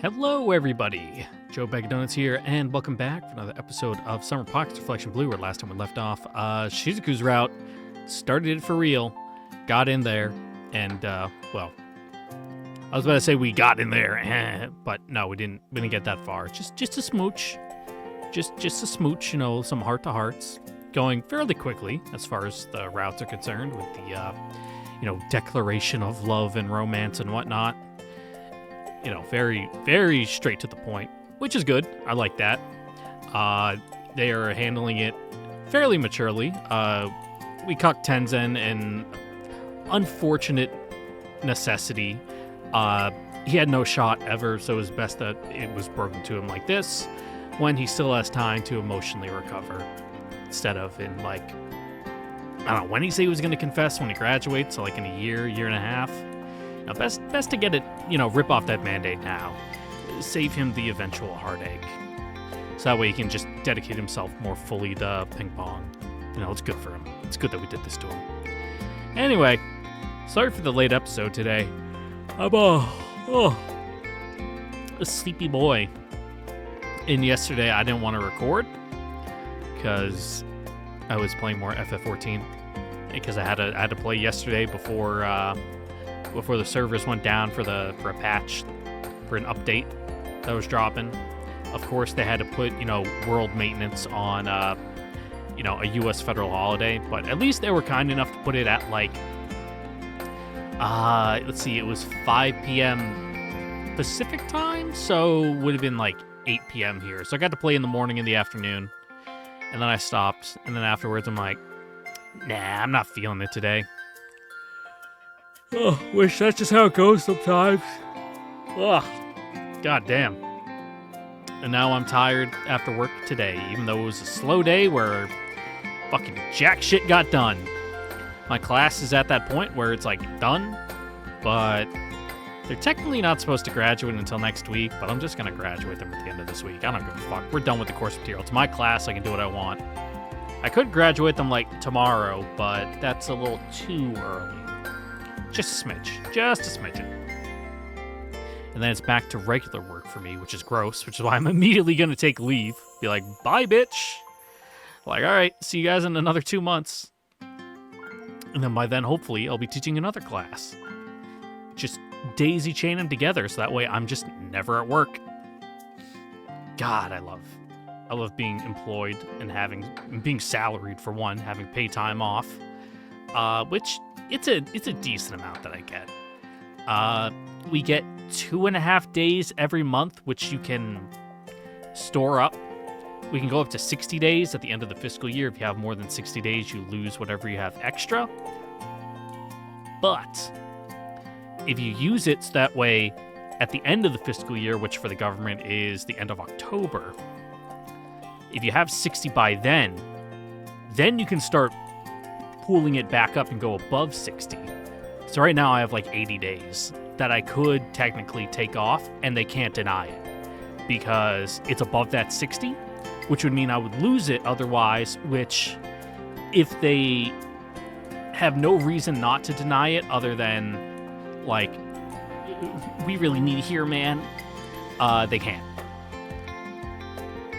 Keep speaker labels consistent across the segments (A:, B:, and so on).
A: Hello, everybody. Joe Bag of Donuts here, and welcome back for another episode of Summer Pockets Reflection Blue, where last time we left off, Shizuku's route started it for real, got in there, and, well, I was about to say we got in there, but no, we didn't get that far. Just a smooch. Just a smooch, some heart-to-hearts, going fairly quickly as far as the routes are concerned with the, declaration of love and romance and whatnot. Very, very straight to the point, which is good. I like that. They are handling it fairly maturely. We caught Tenzin in unfortunate necessity. He had no shot ever, so it was best that it was broken to him like this, when he still has time to emotionally recover, instead of in, I don't know, when he said he was going to confess when he graduates, so in a year and a half. Now, best to get it, rip off that Band-Aid now. Save him the eventual heartache. So that way he can just dedicate himself more fully to ping pong. It's good for him. It's good that we did this to him. Anyway, sorry for the late episode today. I'm a sleepy boy. And yesterday I didn't want to record because I was playing more FF14. Because I had to play yesterday before the servers went down for a patch, for an update that was dropping. Of course, they had to put, world maintenance on, a U.S. federal holiday, but at least they were kind enough to put it at, let's see, it was 5 p.m. Pacific time, so would have been 8 p.m. here. So I got to play in the morning and the afternoon, and then I stopped, and then afterwards I'm like, nah, I'm not feeling it today. Oh, wish that's just how it goes sometimes. Ugh, god damn. And now I'm tired after work today, even though it was a slow day where fucking jack shit got done. My class is at that point where it's done, but they're technically not supposed to graduate until next week, but I'm just gonna graduate them at the end of this week. I don't give a fuck. We're done with the course material. It's my class, I can do what I want. I could graduate them tomorrow, but that's a little too early. Just a smidgen. And then it's back to regular work for me, which is gross, which is why I'm immediately going to take leave. Be like, bye, bitch. All right, see you guys in another 2 months. And then by then, hopefully, I'll be teaching another class. Just daisy chain them together, so that way I'm just never at work. God, I love being employed and being salaried for one, having paid time off, which it's a decent amount that I get. We get 2.5 days every month, which you can store up. We can go up to 60 days at the end of the fiscal year. If you have more than 60 days, you lose whatever you have extra. But if you use it so that way at the end of the fiscal year, which for the government is the end of October, if you have 60 by then you can start pooling it back up and go above 60. So right now I have 80 days that I could technically take off, and they can't deny it because it's above that 60, which would mean I would lose it otherwise, which if they have no reason not to deny it other than we really need it here, man, they can't.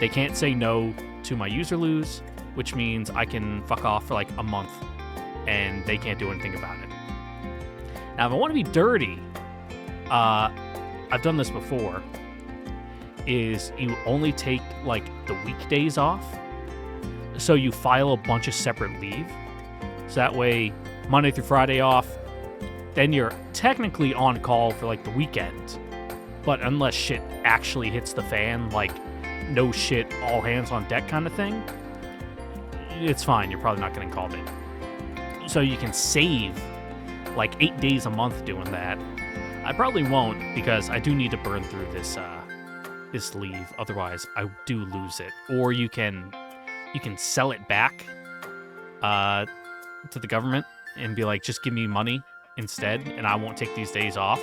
A: They can't say no to my user lose, which means I can fuck off for a month and they can't do anything about it. Now, if I want to be dirty, I've done this before, is you only take the weekdays off. So you file a bunch of separate leave. So that way, Monday through Friday off, then you're technically on call for the weekend. But unless shit actually hits the fan, no shit, all hands on deck kind of thing, it's fine. You're probably not getting called in. So you can save 8 days a month doing that. I probably won't, because I do need to burn through this leave. Otherwise, I do lose it. Or you can sell it back to the government and be just give me money instead, and I won't take these days off.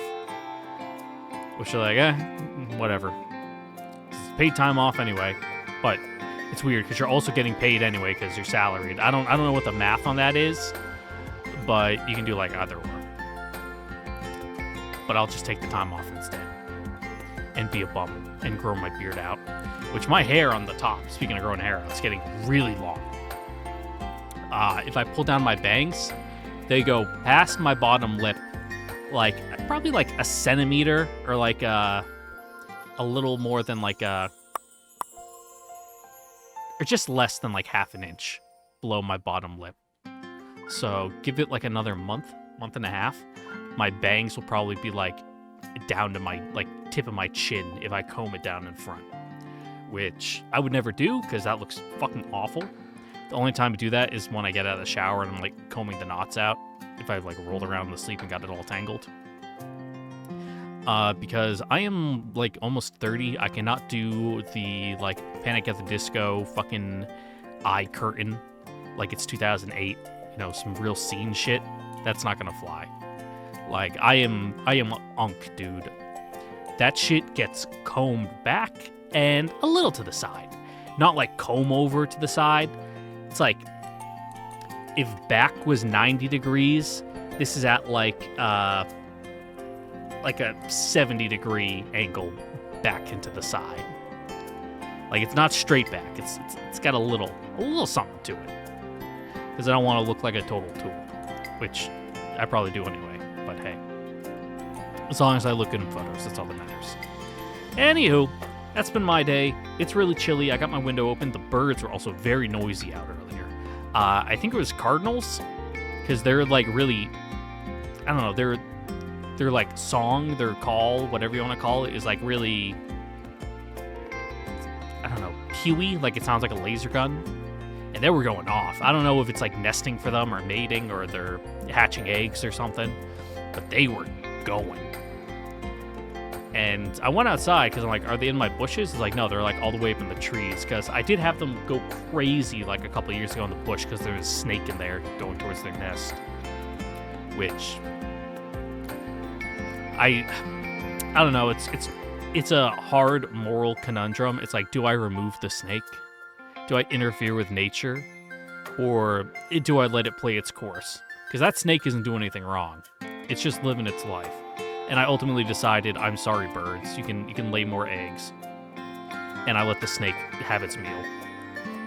A: Which are whatever. It's paid time off anyway, but it's weird because you're also getting paid anyway because you're salaried. I don't know what the math on that is, but you can do either or. But I'll just take the time off instead. and be a bum and grow my beard out. Which my hair on the top, speaking of growing hair out, it's getting really long. If I pull down my bangs, they go past my bottom lip, like probably like a centimeter or like a little more than like or just less than like half an inch below my bottom lip. So give it like another month and a half. My bangs will probably be like down to my like tip of my chin if I comb it down in front, which I would never do because that looks fucking awful. The only time I do that is when I get out of the shower and I'm like combing the knots out if I've like rolled around in the sleep and got it all tangled. Because I am like almost 30, I cannot do the like Panic at the Disco fucking eye curtain like it's 2008, you know, some real scene shit. That's not gonna fly. Like I am unk, dude. That shit gets combed back and a little to the side. Not like comb over to the side. It's like if back was 90 degrees, this is at like a 70-degree angle back into the side. Like it's not straight back. It's got a little something to it. Because I don't want to look like a total tool, which I probably do anyway. But hey, as long as I look good in photos, that's all that matters. Anywho, that's been my day. It's really chilly. I got my window open. The birds were also very noisy out earlier. I think it was cardinals, because they're like really, I don't know, their like song, their call, whatever you want to call it, is like really, I don't know, pewy, like it sounds like a laser gun. And they were going off. I don't know if it's like nesting for them or mating or they're hatching eggs or something, but they were going. And I went outside because I'm like, are they in my bushes? It's like, no, they're like all the way up in the trees, because I did have them go crazy like a couple of years ago in the bush because there was a snake in there going towards their nest, which I don't know. It's a hard moral conundrum. It's like, do I remove the snake? Do I interfere with nature? Or do I let it play its course? Because that snake isn't doing anything wrong. It's just living its life. And I ultimately decided, I'm sorry, birds. You can lay more eggs. And I let the snake have its meal.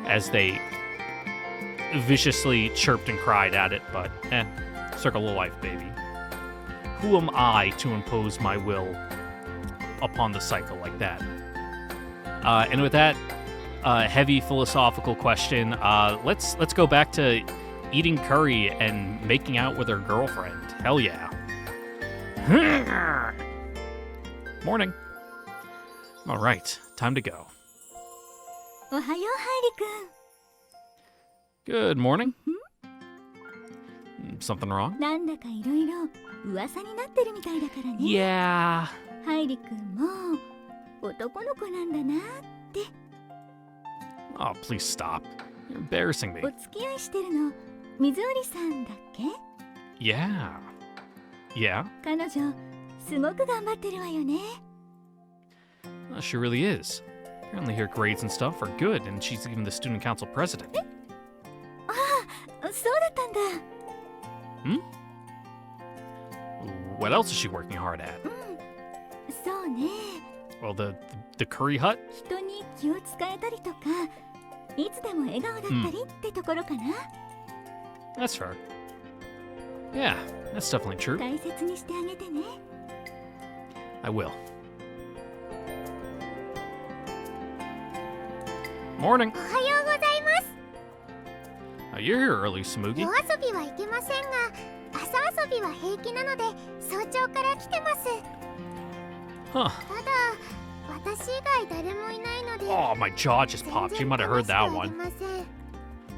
A: As they viciously chirped and cried at it, but circle of life, baby. Who am I to impose my will upon the cycle like that? And with that heavy philosophical question, let's go back to eating curry and making out with her girlfriend. Hell yeah. Morning. All right, time to go. Good morning. Something wrong? Yeah. Oh, please stop. You're embarrassing me. Yeah. Yeah? She really is. Apparently her grades and stuff are good, and she's even the student council president. Hmm? What else is she working hard at? Well, the curry hut? That's fair. Yeah, that's definitely true. I will. Morning. You're here early, Smoogie. Huh. Oh, my jaw just popped. You might have heard that one.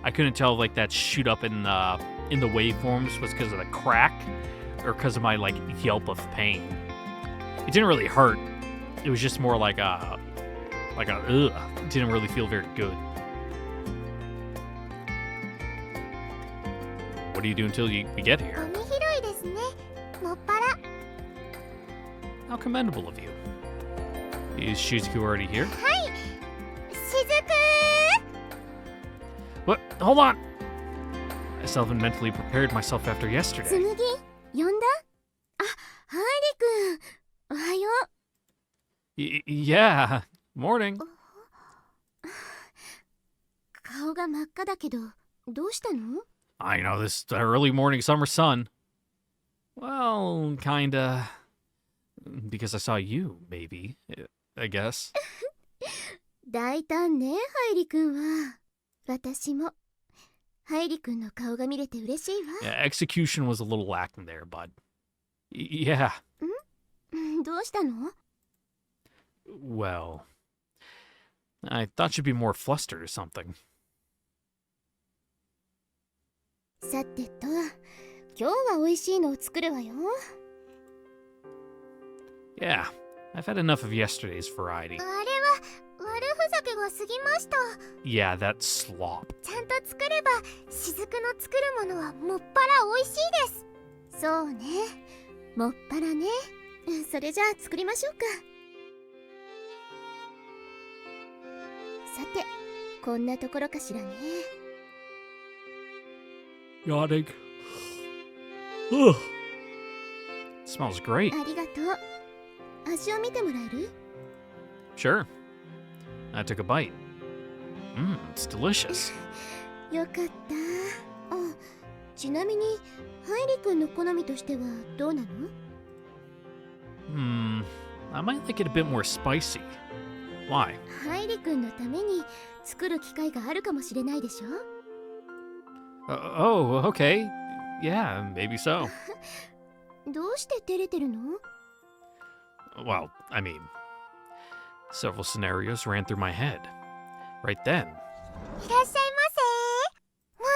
A: I couldn't tell if, like, that shoot up in the waveforms was because of the crack or because of my, like, yelp of pain. It didn't really hurt. It was just more like a ugh. It didn't really feel very good. What do you do until we get here? How commendable of you. Is Shizuku already here? What? Hold on! I still haven't mentally prepared myself after yesterday. Yeah. Morning.
B: 顔が真っ赤だけど、どうしたの？
A: I know this early morning summer sun. Well, kinda. Because I saw you, maybe. I guess.
B: 大胆ね、ハイリ君は。私も。ハイリ君の顔が見れて嬉しいわ。
A: Yeah, execution was a little lacking there, bud. Yeah.
B: どうしたの？
A: Well, I thought you'd be more flustered or something.
B: さてと、今日は美味しいのを作るわよ。
A: Yeah, I've had enough of yesterday's variety.
B: あれは悪ふざけが過ぎました。
A: Yeah, that slop.
B: ちゃんと作れば、雫の作るものはもっぱら美味しいです。そうね、もっぱらね。それじゃあ作りましょうか。さて、こんなところかしらね。
A: Yawning. Ugh. Smells great.
B: ありがとう。味を見てもらえる？
A: Sure. I took a bite. It's delicious.
B: よかった。あ、ちなみにハイリ君の好みとしてはどうなの？
A: I might like it a bit more spicy. Why?
B: ハイリ君のために作る機会があるかもしれないでしょ？
A: Oh, okay. Yeah, maybe so.
B: どうして照れてるの？
A: Well, I mean, several scenarios ran through my head. Right then.
B: いらっしゃいませ。むぎ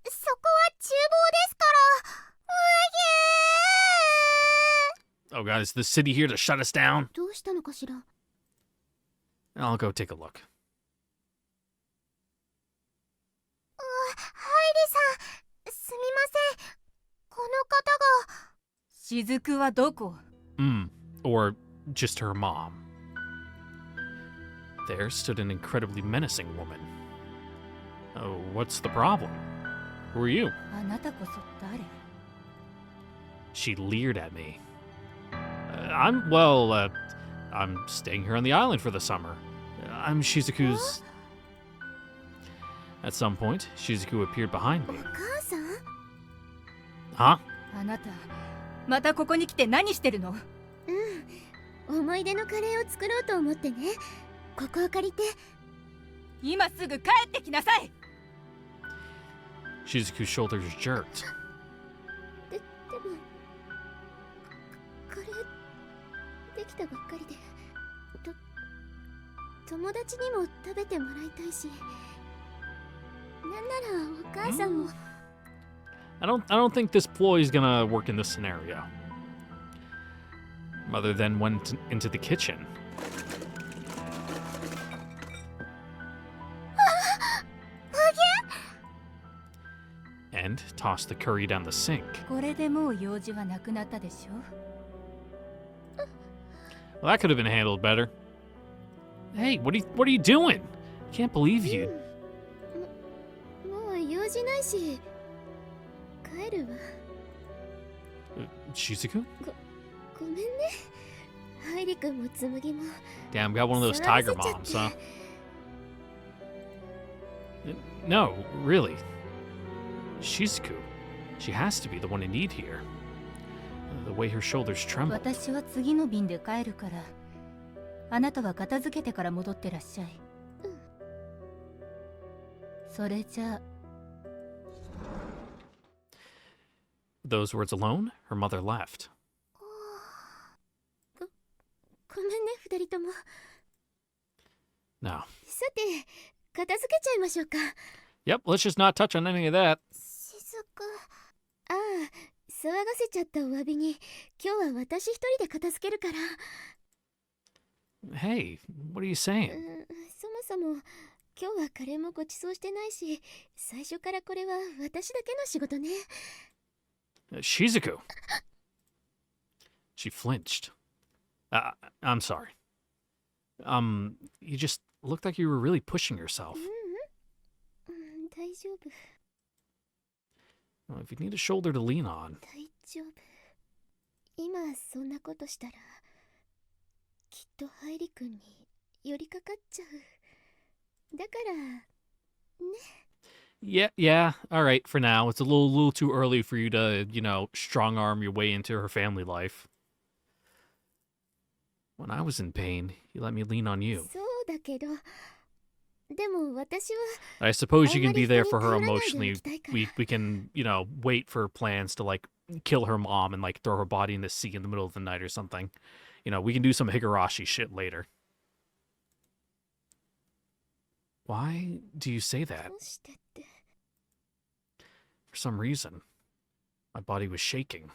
B: ゅ、そこは厨房ですから。むぎゅ
A: Oh god, is the city here to shut us down?
B: どうしたのかしら？
A: I'll go take a look.
B: ハイリさん、すみません。この方が。
C: 雫はどこ？
A: Or just her mom. There stood an incredibly menacing woman. Oh, what's the problem? Who are you?
C: あなたこそ誰？
A: She leered at me. I'm staying here on the island for the summer. I'm Shizuku's. At some point, Shizuku appeared behind
B: お
A: me.
B: 母さん？
A: Huh?
C: あなたまたここに来て何してるの？
B: 思い出のカレーを作ろうと思ってね。ここを借りて。
C: 今すぐ帰ってきなさい。
A: Shizuku's shoulders jerked.
B: でもカレーできたばっかりで、友達にも食べてもらいたいし、なんならお母さんも。
A: I don't think this ploy is gonna work in this scenario. Mother then went into the kitchen. And tossed the curry down the sink.
C: これでもう用事はなくなったでしょ？
A: Well, that could have been handled better. Hey, what are you doing? Can't believe you.
B: もう用事ないし帰るわ。
A: Shizuku?
B: ごめんね。ハイリ君もつむぎも。
A: Damn, got one of those tiger moms, huh? No, really. Shizuku. She has to be the one in need here. The way her shoulders tremble.
C: 私は次の便で帰るから、あなたは片付けてから戻ってらっしゃい。それじゃあ。
A: Those words alone, her mother left.
B: ごめんね、二人とも。
A: Now,
B: さて、片付けちゃいましょうか。
A: yep, let's just not touch on any of that.
B: 雫。ああ、騒がせちゃったお詫びに、今日は私一人で片付けるから。
A: Hey, what are you saying?
B: そもそも、今日はカレーもご馳走してないし、最初からこれは私だけの仕事ね。
A: Shizuku. She flinched. I'm sorry. You just looked like you were really pushing yourself.
B: 大丈夫。
A: Well, if you need a shoulder to lean on.
B: 大丈夫。今そんなことしたらきっとハイリ君に寄りかかっちゃう。だから、
A: Yeah, all right, for now. It's a little too early for you to, strong arm your way into her family life. When I was in pain, you let me lean on you.
B: そうだけど、でも私は
A: I suppose you can be there for her
B: あんまり人に頼らないで
A: emotionally.
B: おきたいから。
A: We can, wait for plans to like kill her mom and like throw her body in the sea in the middle of the night or something. We can do some Higurashi shit later. Why do you say that?
B: どうしてって。
A: For some reason, my body was shaking.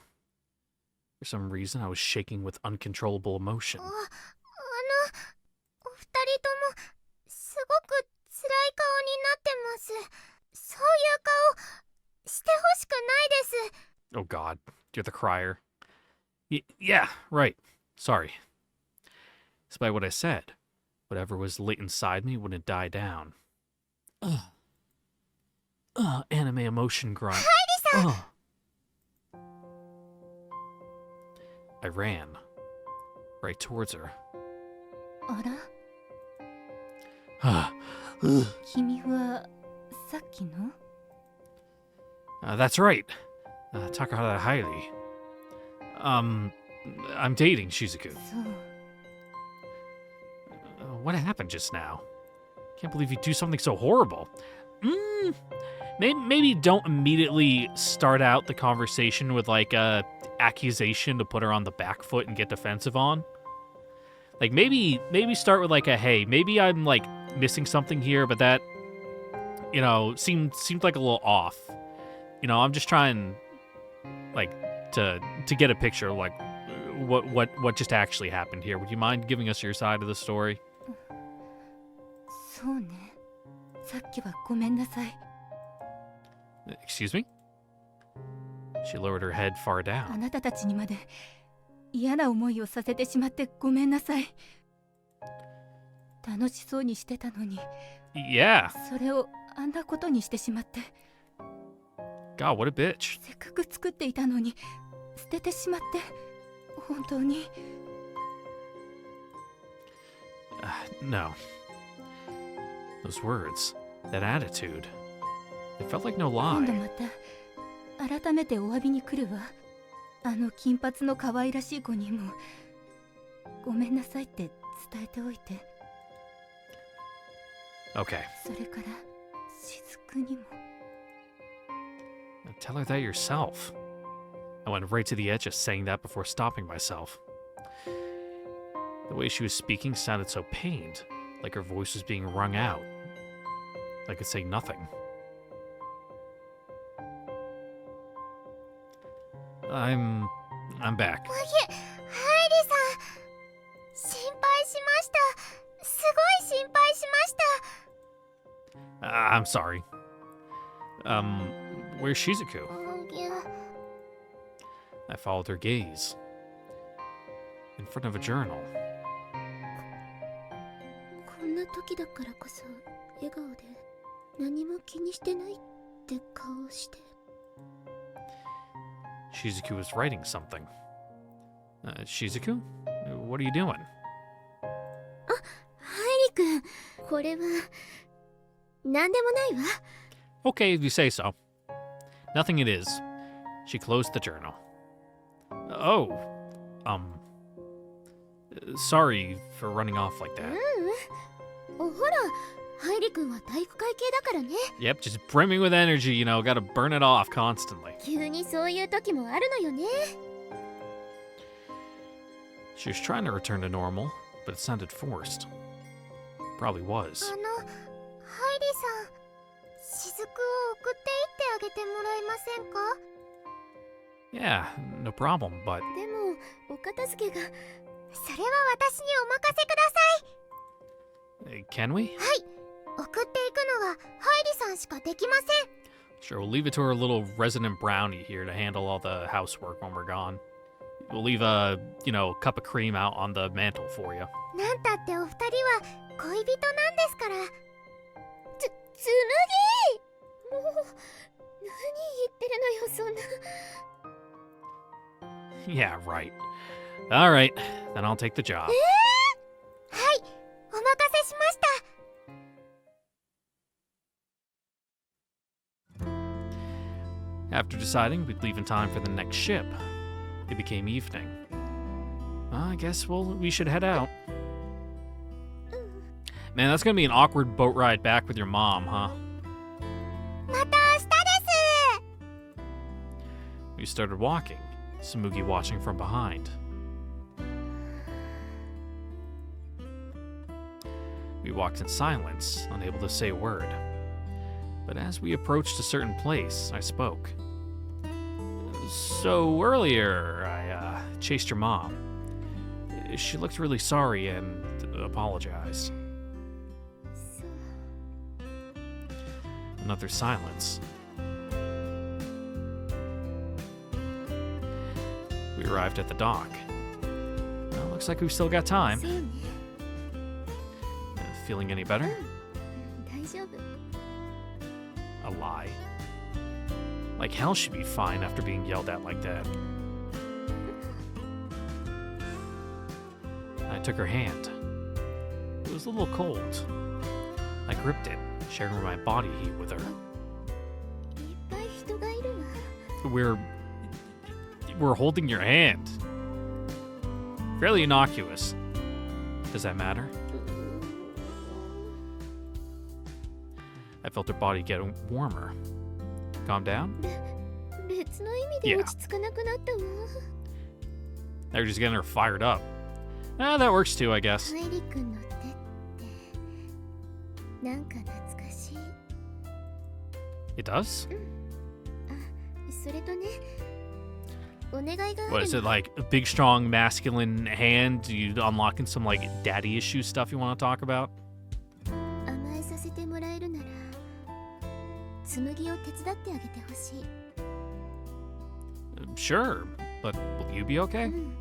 A: For some reason, I was shaking with uncontrollable emotion.
B: お二人ともすごく辛い顔になってます。そういう顔してほしくないです。
A: Oh God, you're the crier. Yeah, right. Sorry. Despite what I said, whatever was lit inside me wouldn't die down. Anime emotion grunt. Ugh. I ran right towards her.
C: あら、
A: Ugh.
C: 君はさっきの？
A: That's right. Takahata Hailey. I'm dating Shizuku.
C: そう。
A: What happened just now? Can't believe you do something so horrible. Maybe don't immediately start out the conversation with like a accusation to put her on the back foot and get defensive on. Like maybe start with like a hey, maybe I'm like missing something here, but that seemed like a little off. I'm just trying like to get a picture of like what just actually happened here. Would you mind giving us your side of the story?
C: そうね。さっきはごめんなさい。
A: Excuse me? She lowered her head far
C: あ
A: down.
C: なたたちにまで嫌な思いをさせてしまってごめんなさい。楽しそうにしてたのに、
A: Yeah.
C: それをあんなことにしてしまって、
A: God, what a bitch.
C: せっかく作っていたのに捨ててしまって、本当に。
A: No. Those words, that attitude, it felt like no
C: 今度
A: lie.
C: また改めてお詫びに来るわ。あの金髪の可愛らしい子にもごめんなさいって伝えておいて。
A: Okay.
C: それから雫にも。
A: Tell her that yourself. I went right to the edge of saying that before stopping myself. The way she was speaking sounded so pained, like her voice was being wrung out. I could say nothing. I'm back.
B: ハイリさん、心配しました。すごい心配しました。
A: I'm sorry. Where's Shizuku?
B: いや、
A: I followed her gaze. In front of a journal.
B: こんな時だからこそ笑顔で何も気にしてないって顔をして。
A: Shizuku was writing something. Shizuku? What are you doing?
B: ハイリ君、これは何でもないわ。
A: Okay, if you say so. Nothing it is. She closed the journal. Oh, sorry for running off like that.
B: ほら、ハイリ君は体育会系だからね。
A: Yep, just brimming with energy, gotta burn it off constantly.
B: 急にそういう時もあるのよね。
A: She was trying to return to normal, but it sounded forced. Probably was.
B: ハイリさん、雫を送っていってあげてもらえませんか？
A: Yeah, no problem, but
B: でも、お片付けが。それは私にお任せください。
A: can we?
B: はい、送っていくのはハイリさんしかできません。
A: Sure, we'll leave it to our little resident brownie here to handle all the housework when we're gone. We'll leave a, cup of cream out on the mantle for you.
B: なんたってお二人は恋人なんですから。紬！もう、何言ってるのよ、そんな。
A: Yeah, right. All right, then I'll take the job. After deciding we'd leave in time for the next ship, it became evening. I guess we should head out. Man, that's gonna be an awkward boat ride back with your mom, huh?
B: また明日です。
A: We started walking, Samugi watching from behind. We walked in silence, unable to say a word. But as we approached a certain place, I spoke. So earlier, I chased your mom. She looked really sorry and apologized. Another silence. We arrived at the dock. Well, looks like we've still got time.
B: そうね。
A: Feeling any better?
B: 大丈夫。
A: A lie. Like hell she'd be fine after being yelled at like that. I took her hand. It was a little cold. I gripped it, sharing my body heat with her.
B: いっぱい人がいるわ。
A: We're holding your hand. Fairly innocuous. Does that matter? I felt her body getting warmer. Calm down?
B: 別の意味で
A: Yeah.
B: 落ち着かなくなったわ。
A: They're just getting her fired up. Ah, that works too, I guess.
B: ハイリ君の手ってなんか懐かしい。
A: It does?
B: それとね、お願いがあるの。
A: What is it, like a big, strong, masculine hand? You unlocking some like daddy issue stuff you want to talk about?
B: 甘えさせてもらえるなら、紬を手伝ってあげてほしい。
A: Sure, but will you be
B: う
A: okay?
B: ん、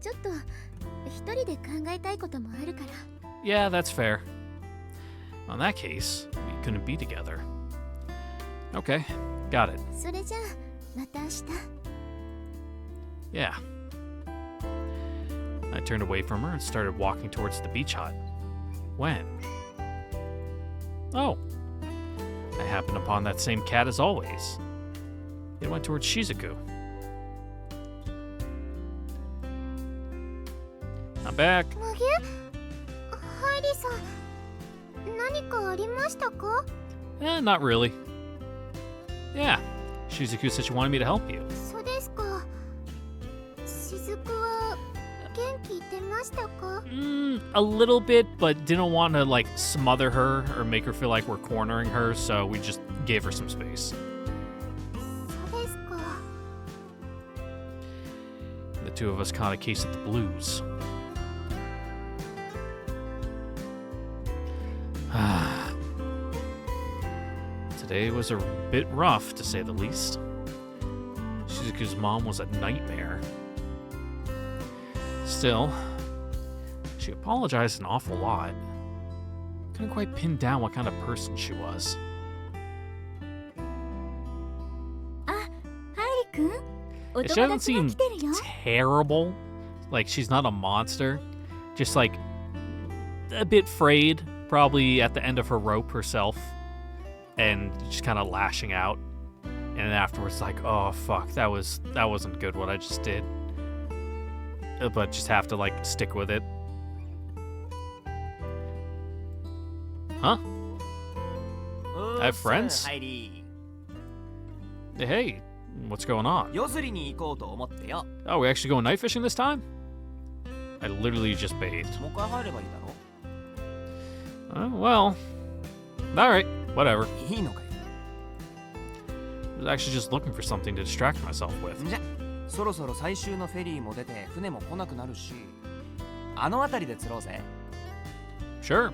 B: ちょっと一人で考えたいこともあるから。
A: Yeah, that's fair. In that case, we couldn't be together. Okay, got it.
B: それじゃあまた明日。
A: Yeah. I turned away from her and started walking towards the beach hut. When? Oh. I happened upon that same cat as always. It went towards Shizuku. I'm back.
B: マゲ？ハイリさん、何かありましたか？
A: Not really. Yeah, Shizuku said she wanted me to help you.
B: そうですか。雫は元気出ましたか？
A: A little bit, but didn't want to like smother her or make her feel like we're cornering her, so we just gave her some space.
B: そうですか。
A: The two of us caught a case of the blues. Today was a bit rough, to say the least. Shizuku's mom was a nightmare. Still, she apologized an awful lot. Couldn't quite pin down what kind of person she was.
C: ハイリ君、お
A: She
C: 友
A: doesn't
C: 達が
A: seem
C: 来てるよ。
A: terrible. Like, she's not a monster. Just, like, a bit frayed, probably at the end of her rope herself. And just kind of lashing out. And then afterwards, like, oh, fuck, that wasn't good what I just did. But just have to, like, stick with it. Huh? I have friends?
D: ハイリ
A: Hey, what's going on?
D: ー夜釣りに行こうと思ってよ。
A: Oh, we actually going night fishing this time? I literally just bathed.
D: もう一回入ればいいだろ
A: Well, alright, whatever.
D: いいのかよ。
A: I was actually just looking for something to distract myself with.
D: じゃ、そろそろ最終のフェリーも出て船も来なくなるし、あの辺りで釣ろうぜ。
A: Sure.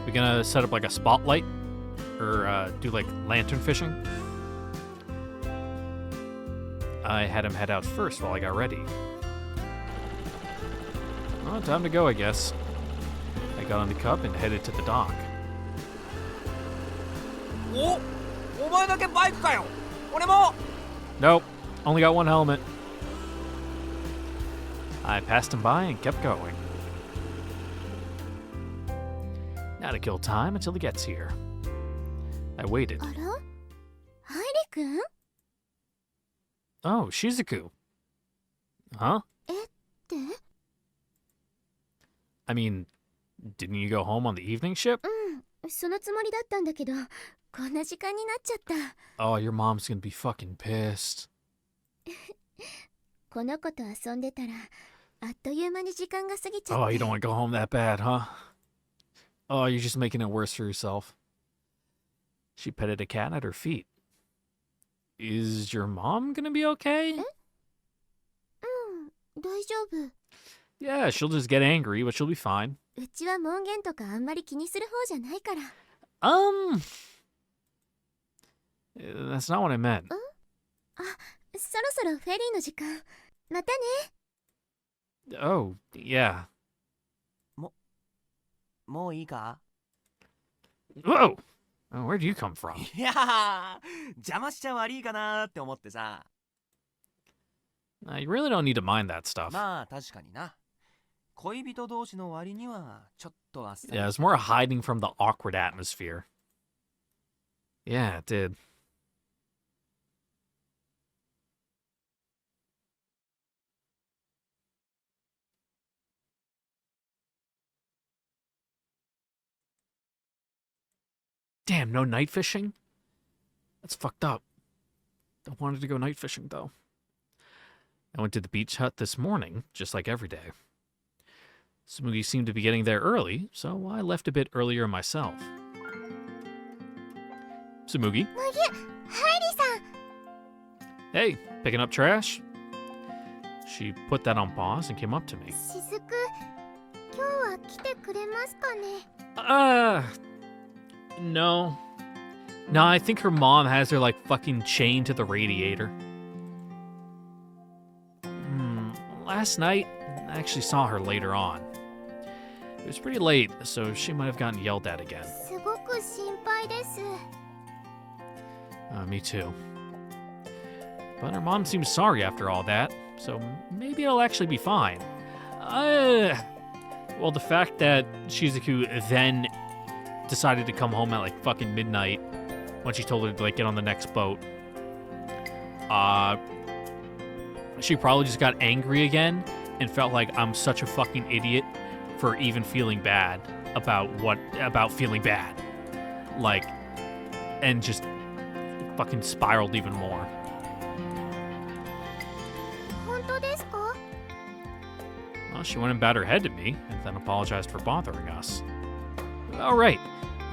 A: We gonna set up like a spotlight? Or do like lantern fishing? I had him head out first while I got ready. Well, time to go, I guess. I got on the cup and headed to the dock.
D: お前だけバイクかよ。俺も
A: Nope, only got one helmet. I passed him by and kept going. Now to kill time until he gets here. I waited.
B: あら？ハイリ君？
A: Oh, Shizuku. Huh?
B: えって？
A: I mean, didn't you go home on the evening ship?
B: うん、そのつもりだったんだけど、こんな時間になっちゃった。
A: Oh, your mom's gonna be fucking pissed.
B: この子と遊んでたら、あっという間に時間が過ぎちゃっ
A: Oh,
B: て。
A: you don't want to go home that bad, huh? Oh, you're just making it worse for yourself. She petted a cat at her feet. Is your mom gonna be okay?
B: うん、大丈夫。
A: Yeah, she'll just get angry, but she'll be fine.
B: うちは門限とかあんまり気にする方じゃないから。
A: That's not what I meant.
B: そろそろフェリーの時間。またね。
A: Oh, yeah.
D: もういいか？
A: Whoa! Oh, where'd you come from?
D: いやー、邪魔しちゃ悪いかなーって思ってさ。
A: You really don't need to mind that stuff.
D: まあ確かにな。恋人同士の割にはちょっとあっさり。
A: Yeah, it's more hiding from the awkward atmosphere. Yeah, it did. Damn, no night fishing? That's fucked up. I wanted to go night fishing, though. I went to the beach hut this morning, just like every day. Smoogie seemed to be getting there early, so I left a bit earlier myself. Smoogie?
B: ハイリさん。
A: Hey, picking up trash? She put that on pause and came up to me.
B: しずく、今日は来てくれますかね。
A: No. No, I think her mom has her, like, fucking chained to the radiator. Last night, I actually saw her later on. It was pretty late, so she might have gotten yelled at again.
B: すごく心配です。
A: Me too. But her mom seems sorry after all that, so maybe it'll actually be fine. Well, the fact that Shizuku then decided to come home at like fucking midnight when she told her to like get on the next boat. She probably just got angry again and felt like I'm such a fucking idiot for even feeling bad about feeling bad. Like, and just fucking spiraled even more.
B: 本当ですか？
A: Well, she went and bowed her head to me and then apologized for bothering us. Oh, right.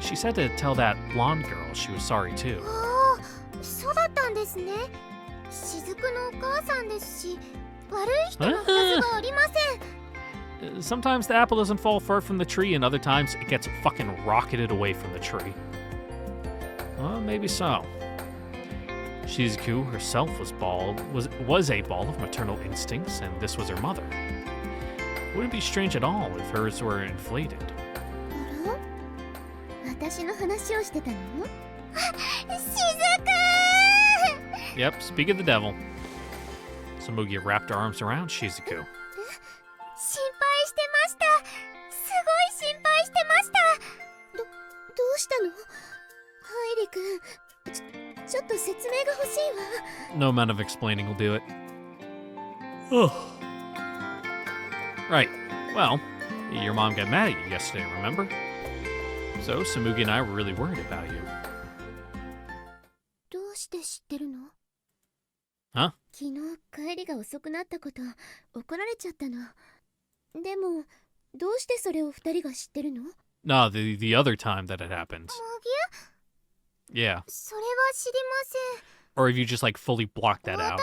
A: She said to tell that blonde girl she was sorry too.
B: ああ、そうだったんですね。しずくのお母さんですし、悪い人のはずがありません。
A: Sometimes the apple doesn't fall far from the tree, and other times it gets fucking rocketed away from the tree. Well, maybe so. Shizuku herself was a ball of maternal instincts, and this was her mother. Wouldn't be strange at all if hers were inflated.
B: あら？私の話をしてたの？しずくー！
A: Yep, speak of the devil. Samugi wrapped her arms around Shizuku.
B: 心配してました。すごい心配してました。どうしたの？ハイリ君、ちょっと説明が欲しいわ。
A: No amount of explaining will do it. Oh. Right. Well, your mom got mad at you yesterday, remember? So Samugi and I were really worried about you.
B: どうして知ってるの？
A: Huh?
B: 昨日帰りが遅くなったこと怒られちゃったの。でもどうしてそれを二人が知ってるの？
A: No, the other time that it happened.
B: もぎゅ？
A: Yeah.
B: それは知りません。
A: Or if you just like fully blocked that
B: 私は
A: out.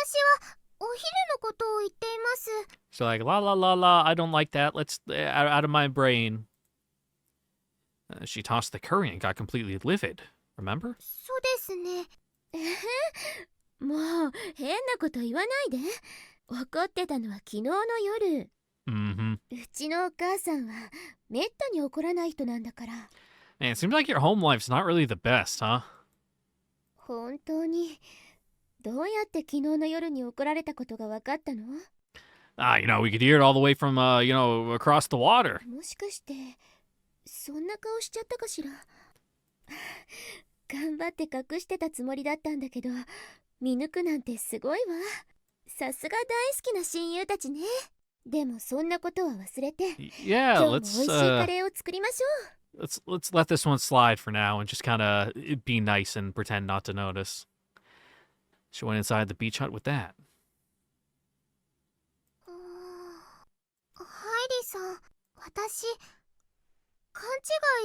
B: お昼のことを言っています。
A: So like la la la la, I don't like that. Let's out of my brain. She tossed the curry and got completely livid. Remember?
B: そうですね。もう変なこと言わないで。怒ってたのは昨日の夜。
A: Mm-hmm.
B: うちのお母さんはめったに怒らない人なんだから。
A: Man, it seems like your home life's not really the best, huh?
B: 本当にどうやって昨日の夜に怒られたことが分かったの？
A: We could hear it all the way from, across the water.
B: もしかしてそんな顔しちゃったかしら。頑張って隠してたつもりだったんだけど見抜くなんてすごいわ。さすが大好きな親友たちね。でもそんなことは忘れて、
A: Yeah,
B: 今日も美
A: let's
B: 味しいカレーを作りましょう。
A: let's let this one slide for now and just kind of be nice and pretend not to notice. She went inside the beach hut with that.
B: ハイリさん、私勘違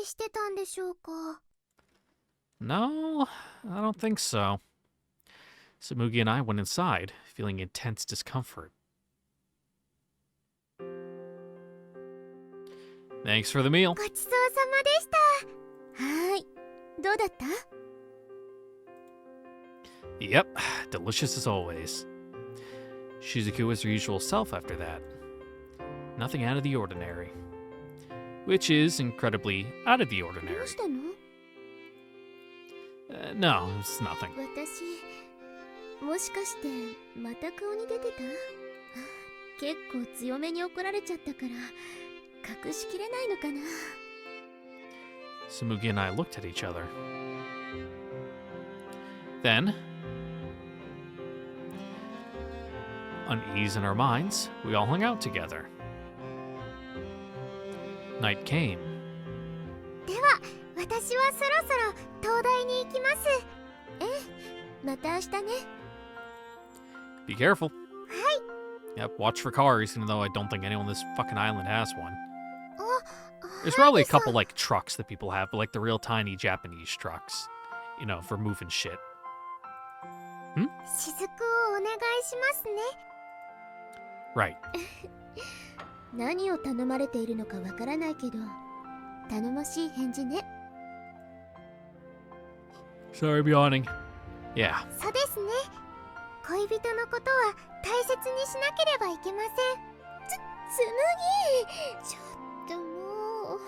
B: いしてたんでしょうか。
A: No, I don't think so. Samugi and I went inside, feeling intense discomfort. Thanks for the meal.
B: ごちそうさまでした。はーい、どうだった？
A: Yep, delicious as always. Shizuku was her usual self after that. Nothing out of the ordinary. Which is incredibly out of the
B: ど
A: ordinary.
B: うしたの？
A: No, it's nothing.
B: 私、もしかしてまた顔に出てた？結構強めに怒られちゃったから隠しきれないのかな。
A: Samugi and I looked at each other. Then, unease in our minds, we all hung out together. Night came.
B: では、私はそろそろ東大に行きます。ええ、また明日ね。
A: Be careful. Yep, watch for cars, even though I don't think anyone on this fucking island has one.
B: あ、
A: There's probably a couple, like, trucks that people have, but, like, the real tiny Japanese trucks. You know, for moving shit.
B: しずくをお願いしますね。
A: Right.
B: 何を頼まれているのかわからないけど、頼もしい返事ね。
A: Sorry, I'm yawning. Yeah.
B: そうですね。恋人のことは大切にしなければいけません。つむぎ、ちょっともう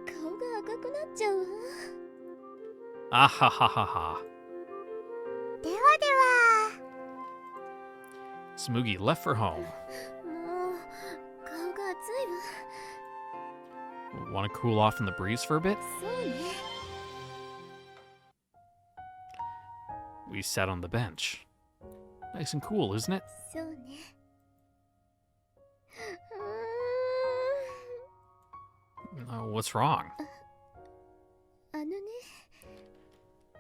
B: 顔が赤くなっちゃうわ。
A: Ah ha ha ha ha.
B: ではでは。
A: Samugi left for home.
B: もう顔が熱いわ。
A: Want to cool off in the breeze for a bit?
B: そうね。
A: We sat on the bench. Nice and cool, isn't it?
B: そうね。
A: What's wrong?
B: あのね、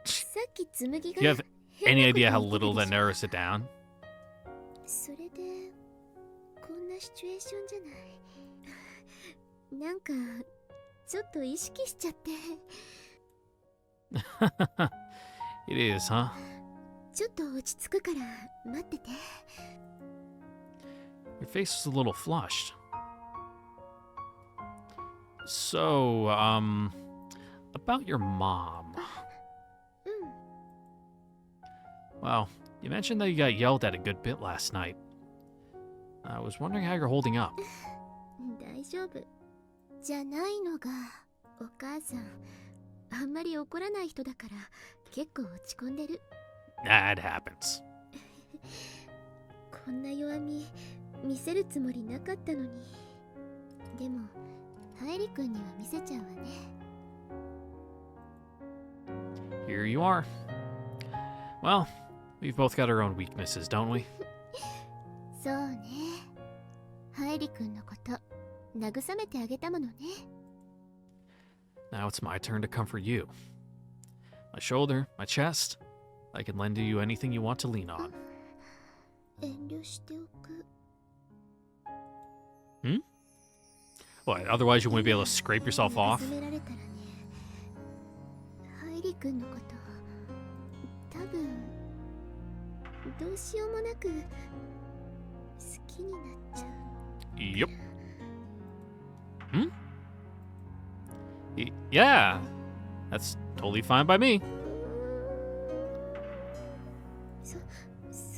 B: さっきつむぎ
A: Do you
B: が
A: have
B: 変な
A: any
B: こと
A: idea how
B: 言ってた
A: little
B: で
A: that
B: しょ。
A: narrows it down?
B: それでこんなシチュエーションじゃない。なんかちょっと意識しちゃって。
A: It is, huh?
B: ちょっと落ち着くから待ってて。
A: Your face is a little flushed. So, about your mom.
B: うん。
A: Well, you mentioned that you got yelled at a good bit last night. I was wondering how you're holding up.
B: 大丈夫じゃないのが、お母さんあんまり怒らない人だから結構落ち込んでる。
A: That happens.
B: こんな弱み見せるつもりなかったのに。でもハイリ君には見せちゃうわね。
A: Here you are. Well, we've both got our own weaknesses, don't we?
B: そうね。ハイリ君のこと慰めてあげたものね。
A: Now it's my turn to comfort you. My shoulder, my chest. I can lend you anything you want to lean on.
B: 遠慮しておく。
A: What, otherwise you wouldn't be able to scrape yourself off?
B: 慰められたらね、ハイリ君のこと多分どうしようもなく好きになっちゃう。
A: Yep. Yeah. That's totally fine by me.
B: そ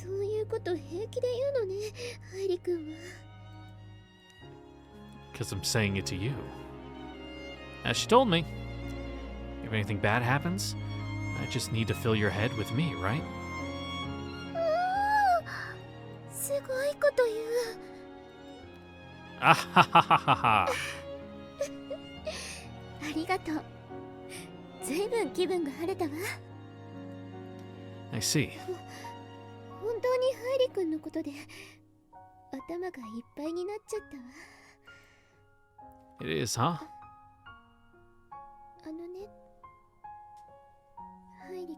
B: ういうこと平気で言うのね、ハイリ君は。
A: Because I'm saying it to you. As she told me, if anything bad happens, I just need to fill your head with me, right?
B: すごいこと言う。
A: Ah ha ha ha ha ha.
B: ありがとう。ずいぶん気分が晴れたわ。
A: I see.
B: 本当にハイリ君のことで頭がいっぱいになっちゃったわ。
A: It is, huh?
B: あのね、ハイリ君。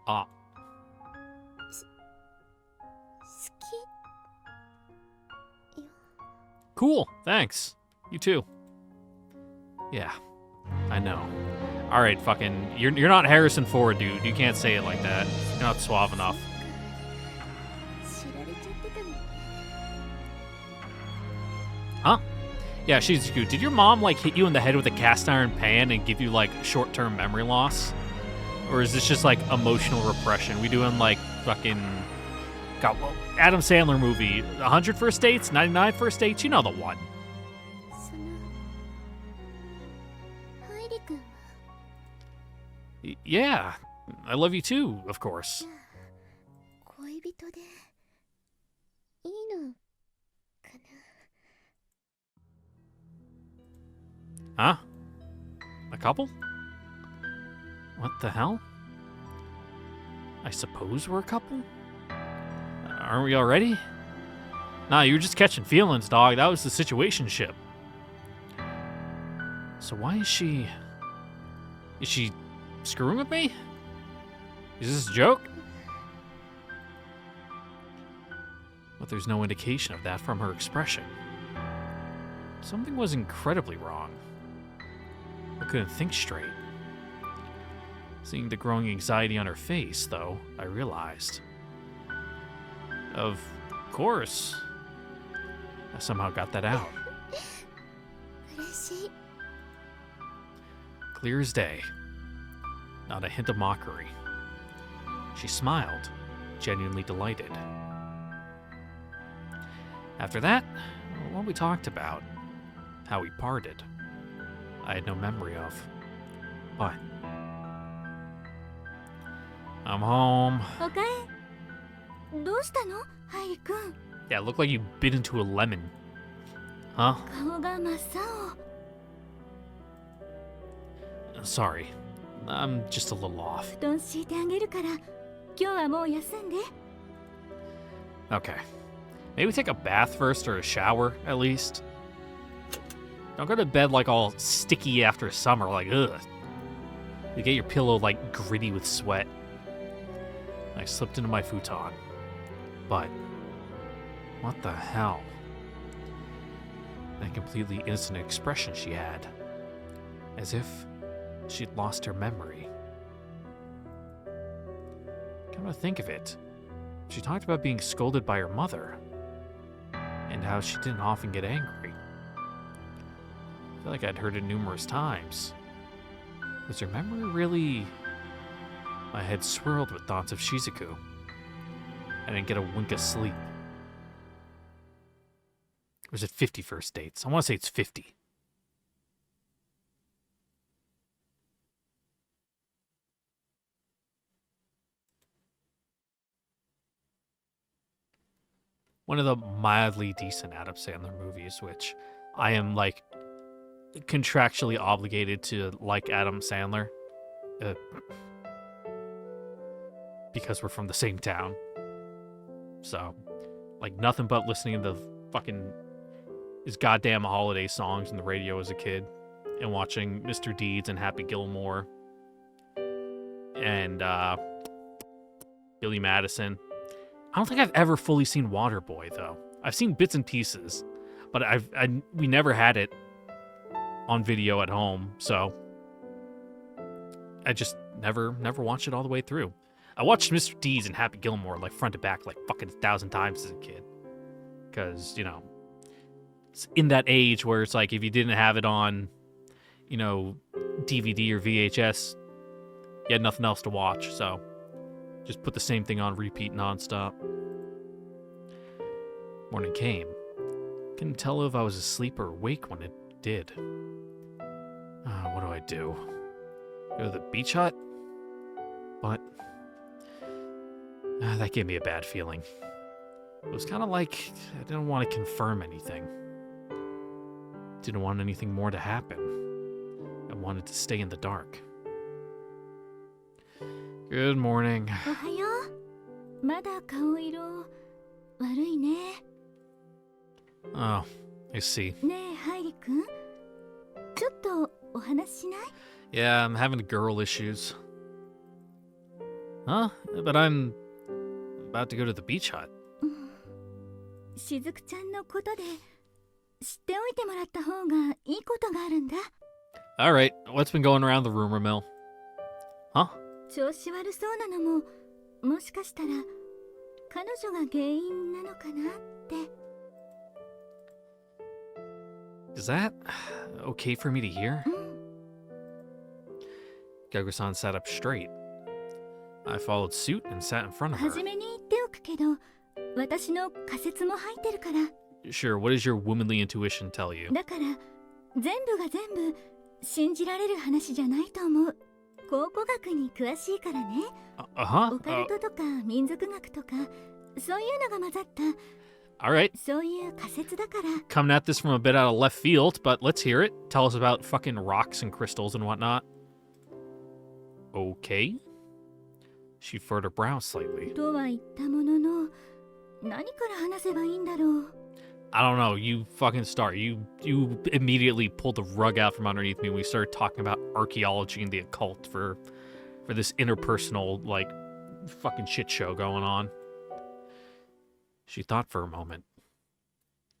A: Ah,
B: 好きよ。
A: cool. Thanks. You too. Yeah, I know. All right, fucking, you're not Harrison Ford, dude. You can't say it like that. You're not suave enough.
B: 知られちゃってたのね。
A: Huh? Yeah, Shizuku, did your mom, like, hit you in the head with a cast iron pan and give you, like, short-term memory loss? Or is this just, like, emotional repression? We doing, like, fucking... God, well, Adam Sandler movie. 100 First Dates? 99 First Dates? You know the one.
B: そのハイリ君は
A: Yeah, I love you too, of course.
B: じゃあ恋人でいいのかな。
A: Huh? A couple? What the hell? I suppose we're a couple? Aren't we already? Nah, you were just catching feelings, dog. That was the situationship. So why is she... Is she screwing with me? Is this a joke? But there's no indication of that from her expression. Something was incredibly wrong. I couldn't think straight. Seeing the growing anxiety on her face, though, I realized. Of course. I somehow got that out.
B: 嬉しい。
A: Clear as day. Not a hint of mockery. She smiled, genuinely delighted. After that, what we talked about, how we parted, I had no memory of. But I'm home.
C: おかえ。どうしたのハイリ君。
A: Yeah, it looked like you bit into a lemon. Huh?
C: 顔が真っ青。
A: Sorry. I'm just a little off.
C: 布団敷いてあげるから、今日はもう休んで。
A: Okay. Maybe take a bath first or a shower, at least. Don't go to bed like all sticky after summer, like, ugh. You get your pillow like gritty with sweat. I slipped into my futon. But, what the hell? That completely innocent expression she had. As if she'd lost her memory. Come to think of it, she talked about being scolded by her mother, and how she didn't often get angry. I feel like I'd heard it numerous times. Was her memory really... My head swirled with thoughts of Shizuku. I didn't get a wink of sleep. Or is it 50 first dates? I want to say it's 50. One of the mildly decent Adam Sandler movies, which I am, like, contractually obligated to like Adam Sandler. Because we're from the same town. So, like, nothing but listening to the fucking his goddamn holiday songs on the radio as a kid, and watching Mr. Deeds and Happy Gilmore and Billy Madison. I don't think I've ever fully seen Waterboy, though. I've seen bits and pieces, but we never had it on video at home, so I just never watched it all the way through. I watched Mr. Deeds and Happy Gilmore, like, front to back, like, fucking 1,000 times as a kid. Because, you know, it's in that age where it's like, if you didn't have it on, you know, DVD or VHS, you had nothing else to watch, so just put the same thing on repeat nonstop. Morning came. Couldn't tell if I was asleep or awake when it did. What do I do? Go to the beach hut? But that gave me a bad feeling. It was kind of like I didn't want to confirm anything. Didn't want anything more to happen. I wanted to stay in the dark. Good morning.
C: おはよう。まだ顔色悪いね。
A: Oh, I see.
C: ねえハイリ君、ちょっとお話ししない？
A: Yeah, I'm having girl issues. Huh? But I'm about to go to the beach hut.
C: しずくちゃんのことで知っておいてもらった方がいいことがあるんだ。
A: Alright, what's been going around the rumor mill? Huh?
C: 調子悪そうなのももしかしたら彼女が原因なのかなって。
A: Is that okay for me to hear?
C: うん
A: Gago-san sat up straight. I followed suit and sat in front of
C: は
A: her.
C: じめに言っておくけど、私の仮説も入ってるから。
A: Sure, what does your womanly intuition tell you?
C: だから全部が全部信じられる話じゃないと思う。考古学に詳しいからね。
A: Uh-huh.
C: オカルトとか民族学とかそういうのが混ざった
A: Alright,
C: そういう仮説だから。
A: coming at this from a bit out of left field, but let's hear it. Tell us about fucking rocks and crystals and whatnot. Okay. She furrowed her brow slightly.
C: とは言ったものの何から話せばいいんだろう。
A: I don't know. You fucking start. You immediately pulled the rug out from underneath me when we started talking about archaeology and the occult for this interpersonal like fucking shit show going on. She thought for a moment,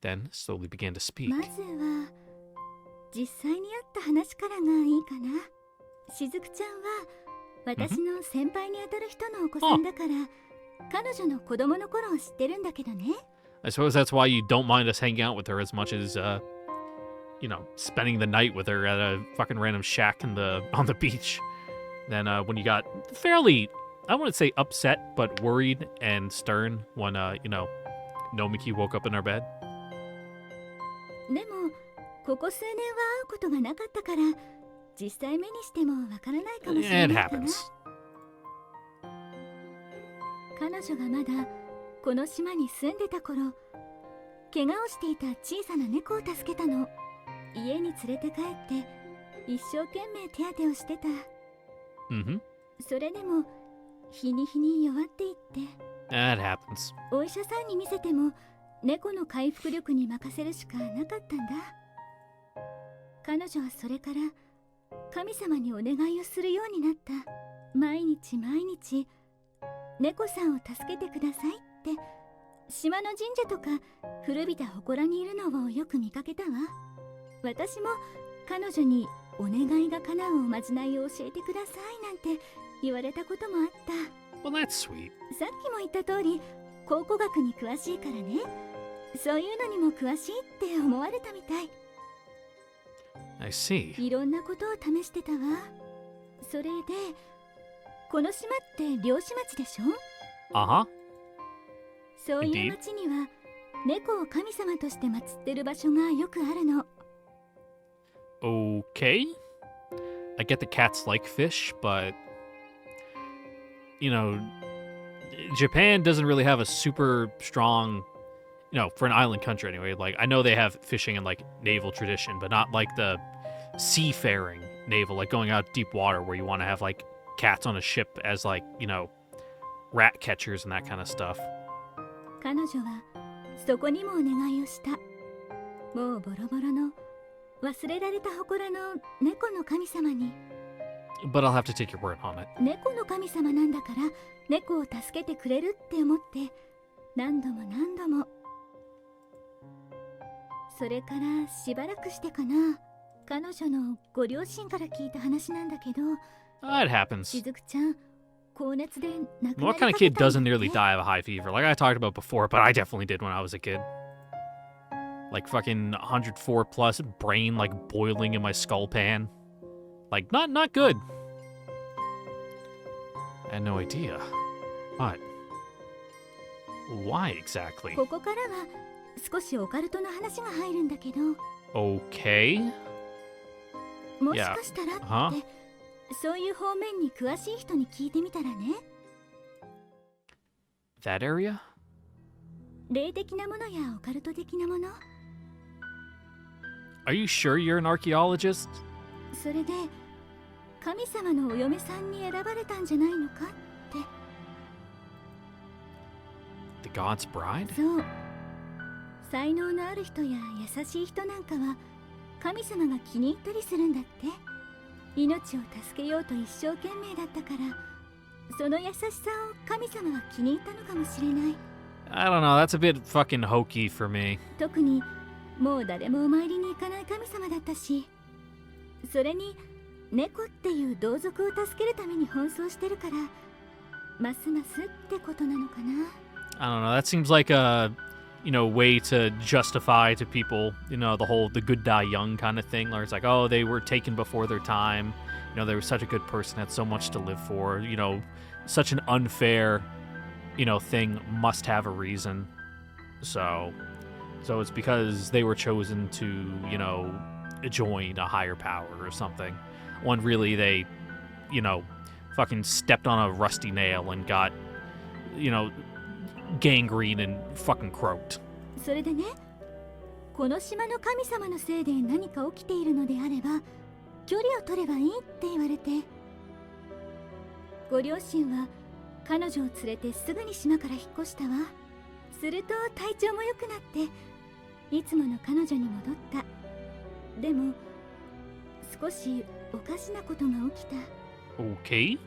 A: then slowly began to speak.
C: まずは実際にあった話からがいいかな。しずくちゃんは私の先輩にあたる人のお子さんだから、彼女の子供の頃を知ってるんだけどね。
A: I suppose that's why you don't mind us hanging out with her as much as, you know, spending the night with her at a fucking random shack on the beach. Then when you got fairly, I wouldn't say upset, but worried and stern when, you know, Nomiki woke up in her bed.
C: でもここ数年は会うことがなかったから実際目にしてもわからないかもしれ
A: It
C: ないかな。
A: happens.
C: 彼女がまだこの島に住んでた頃、怪我をしていた小さな猫を助けたの。家に連れて帰って一生懸命手当てをしてた。
A: Mm-hmm.
C: それでも日に日に弱っていって、
A: That happens.
C: お医者さんに見せても猫の回復力に任せるしかなかったんだ。彼女はそれから神様にお願いをするようになった。毎日毎日猫さんを助けてくださいって島の神社とか古びた祠にいるのをよく見かけたわ。私も彼女にお願いが叶うおまじないを教えてくださいなんて言われたこともあった。
A: Well, that's sweet.
C: さっきも言った通り考古学に詳しいからね。そういうのにも詳しいって思われたみたい。
A: I see.
C: いろんなことを試してたわ。それでこの島って漁師町でしょ。
A: Uh-huh.
C: そういう町には猫を神様として祀ってる場所がよくあるの。
A: Okay. I get the cats like fish, but you know, Japan doesn't really have a super strong, you know, for an island country anyway. Like I know they have fishing and like naval tradition, but not like the seafaring naval, like going out deep water where you want to have like cats on a ship as like, you know, rat catchers and that kind of stuff.
C: 彼女はそこにもお願いをした。もうボロボロの忘れられた祠の猫の神様に。
A: But I'll have to take your word on it.
C: 猫の神様なんだから猫を助けてくれるって思って何度も何度も。それからしばらくしてかな、彼女のご両親から聞いた話なんだけど、
A: It happens.
C: しずくちゃん高熱で亡くな
A: What
C: り
A: kind
C: か
A: of
C: け
A: kid
C: たん
A: doesn't
C: だっ
A: nearly
C: て。
A: die of a high fever? Like I talked about before, but I definitely did when I was a kid. Like fucking 104 plus, brain like boiling in my skull pan. Like not good. I had no idea. But why exactly?
C: ここからは少しオカルトの話が入るんだけど、
A: Okay.
C: もしかしたらって
A: Huh?
C: そういう方面に詳しい人に聞いてみたらね。
A: That area?
C: 霊的なものやオカルト的なもの。
A: Are you sure you're an archaeologist?
C: それで神様のお嫁さんに選ばれたんじゃないのかって。
A: The God's Bride?
C: そう、才能のある人や優しい人なんかは神様が気に入ったりするんだって。命を助けようと一生懸命だったから、その優しさを神様は気に入ったのかもしれない。
A: I don't know, that's a bit fucking hokey for me.
C: 特にもう誰もお参りに行かない神様だったし、それに猫っていう同族を助けるために奔走してるから、ますますってことなのかな。
A: I don't know, that seems like a, way to justify to people, the good die young kind of thing, where it's like, oh, they were taken before their time, they were such a good person, had so much to live for, such an unfair, thing must have a reason. So it's because they were chosen to, join a higher power or something. When really they, fucking stepped on a rusty nail and got, gangrene and fucking croaked.
C: それでね、この島の神様のせいで何か起きているのであれば、距離を取ればいいって言われて、ご両親は彼女を連れてすぐに島から引っ越したわ。すると体調も良くなって、いつもの彼女に戻った。でも少しおかしなことが起きた。
A: Okay.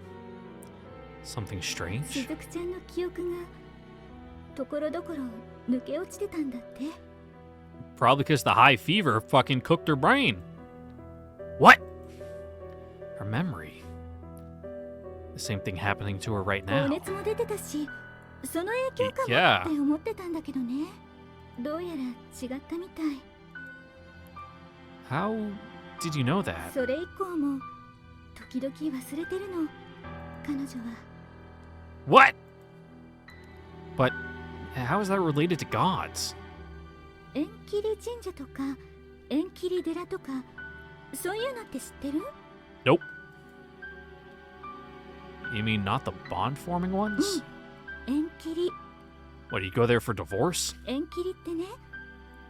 A: Something
C: し
A: strange.
C: ずくちゃんの記憶がところどころ抜け落ちてたんだって。
A: Probably because the high fever fucking cooked her brain. What? Her memory. The same thing happening to her right
C: 高
A: now.
C: 熱も出てたし、その影響かも
A: Yeah.
C: って思ってたんだけどね。どうやら違ったみたい。
A: How did you know that?
C: それ以降も時々忘れてるの、彼女は。
A: What? But how is that related to gods?
C: 縁切り神社とか縁切り寺とか、そういうのって知ってる？
A: Nope. You mean not the bond forming ones?
C: 縁切り。
A: What, you go there for divorce?
C: 縁切りってね、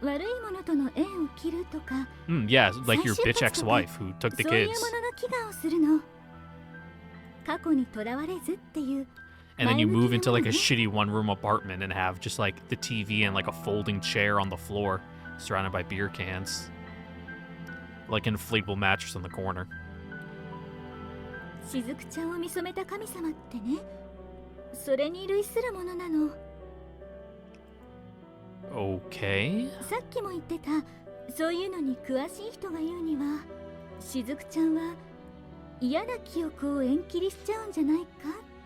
C: 悪いものとの縁を切るとか、
A: Yeah, like your
C: 再
A: bitch
C: 就活とか
A: ex-wife who took the
C: そういう
A: kids.
C: ものの祈願をするの。過去にとらわれずっていう。
A: And then you move into like a
C: 前向きな
A: shitty one-room apartment and have just like the TV and like a folding chair on the floor surrounded by beer cans. Like an inflatable mattress in the corner.
C: しずくちゃんを見初めた神様ってね、それに類するものなの。
A: Okay.
C: さっきも言ってた、そういうのに詳しい人が言うには、しずくちゃんは嫌な記憶を縁切りしちゃうんじゃないか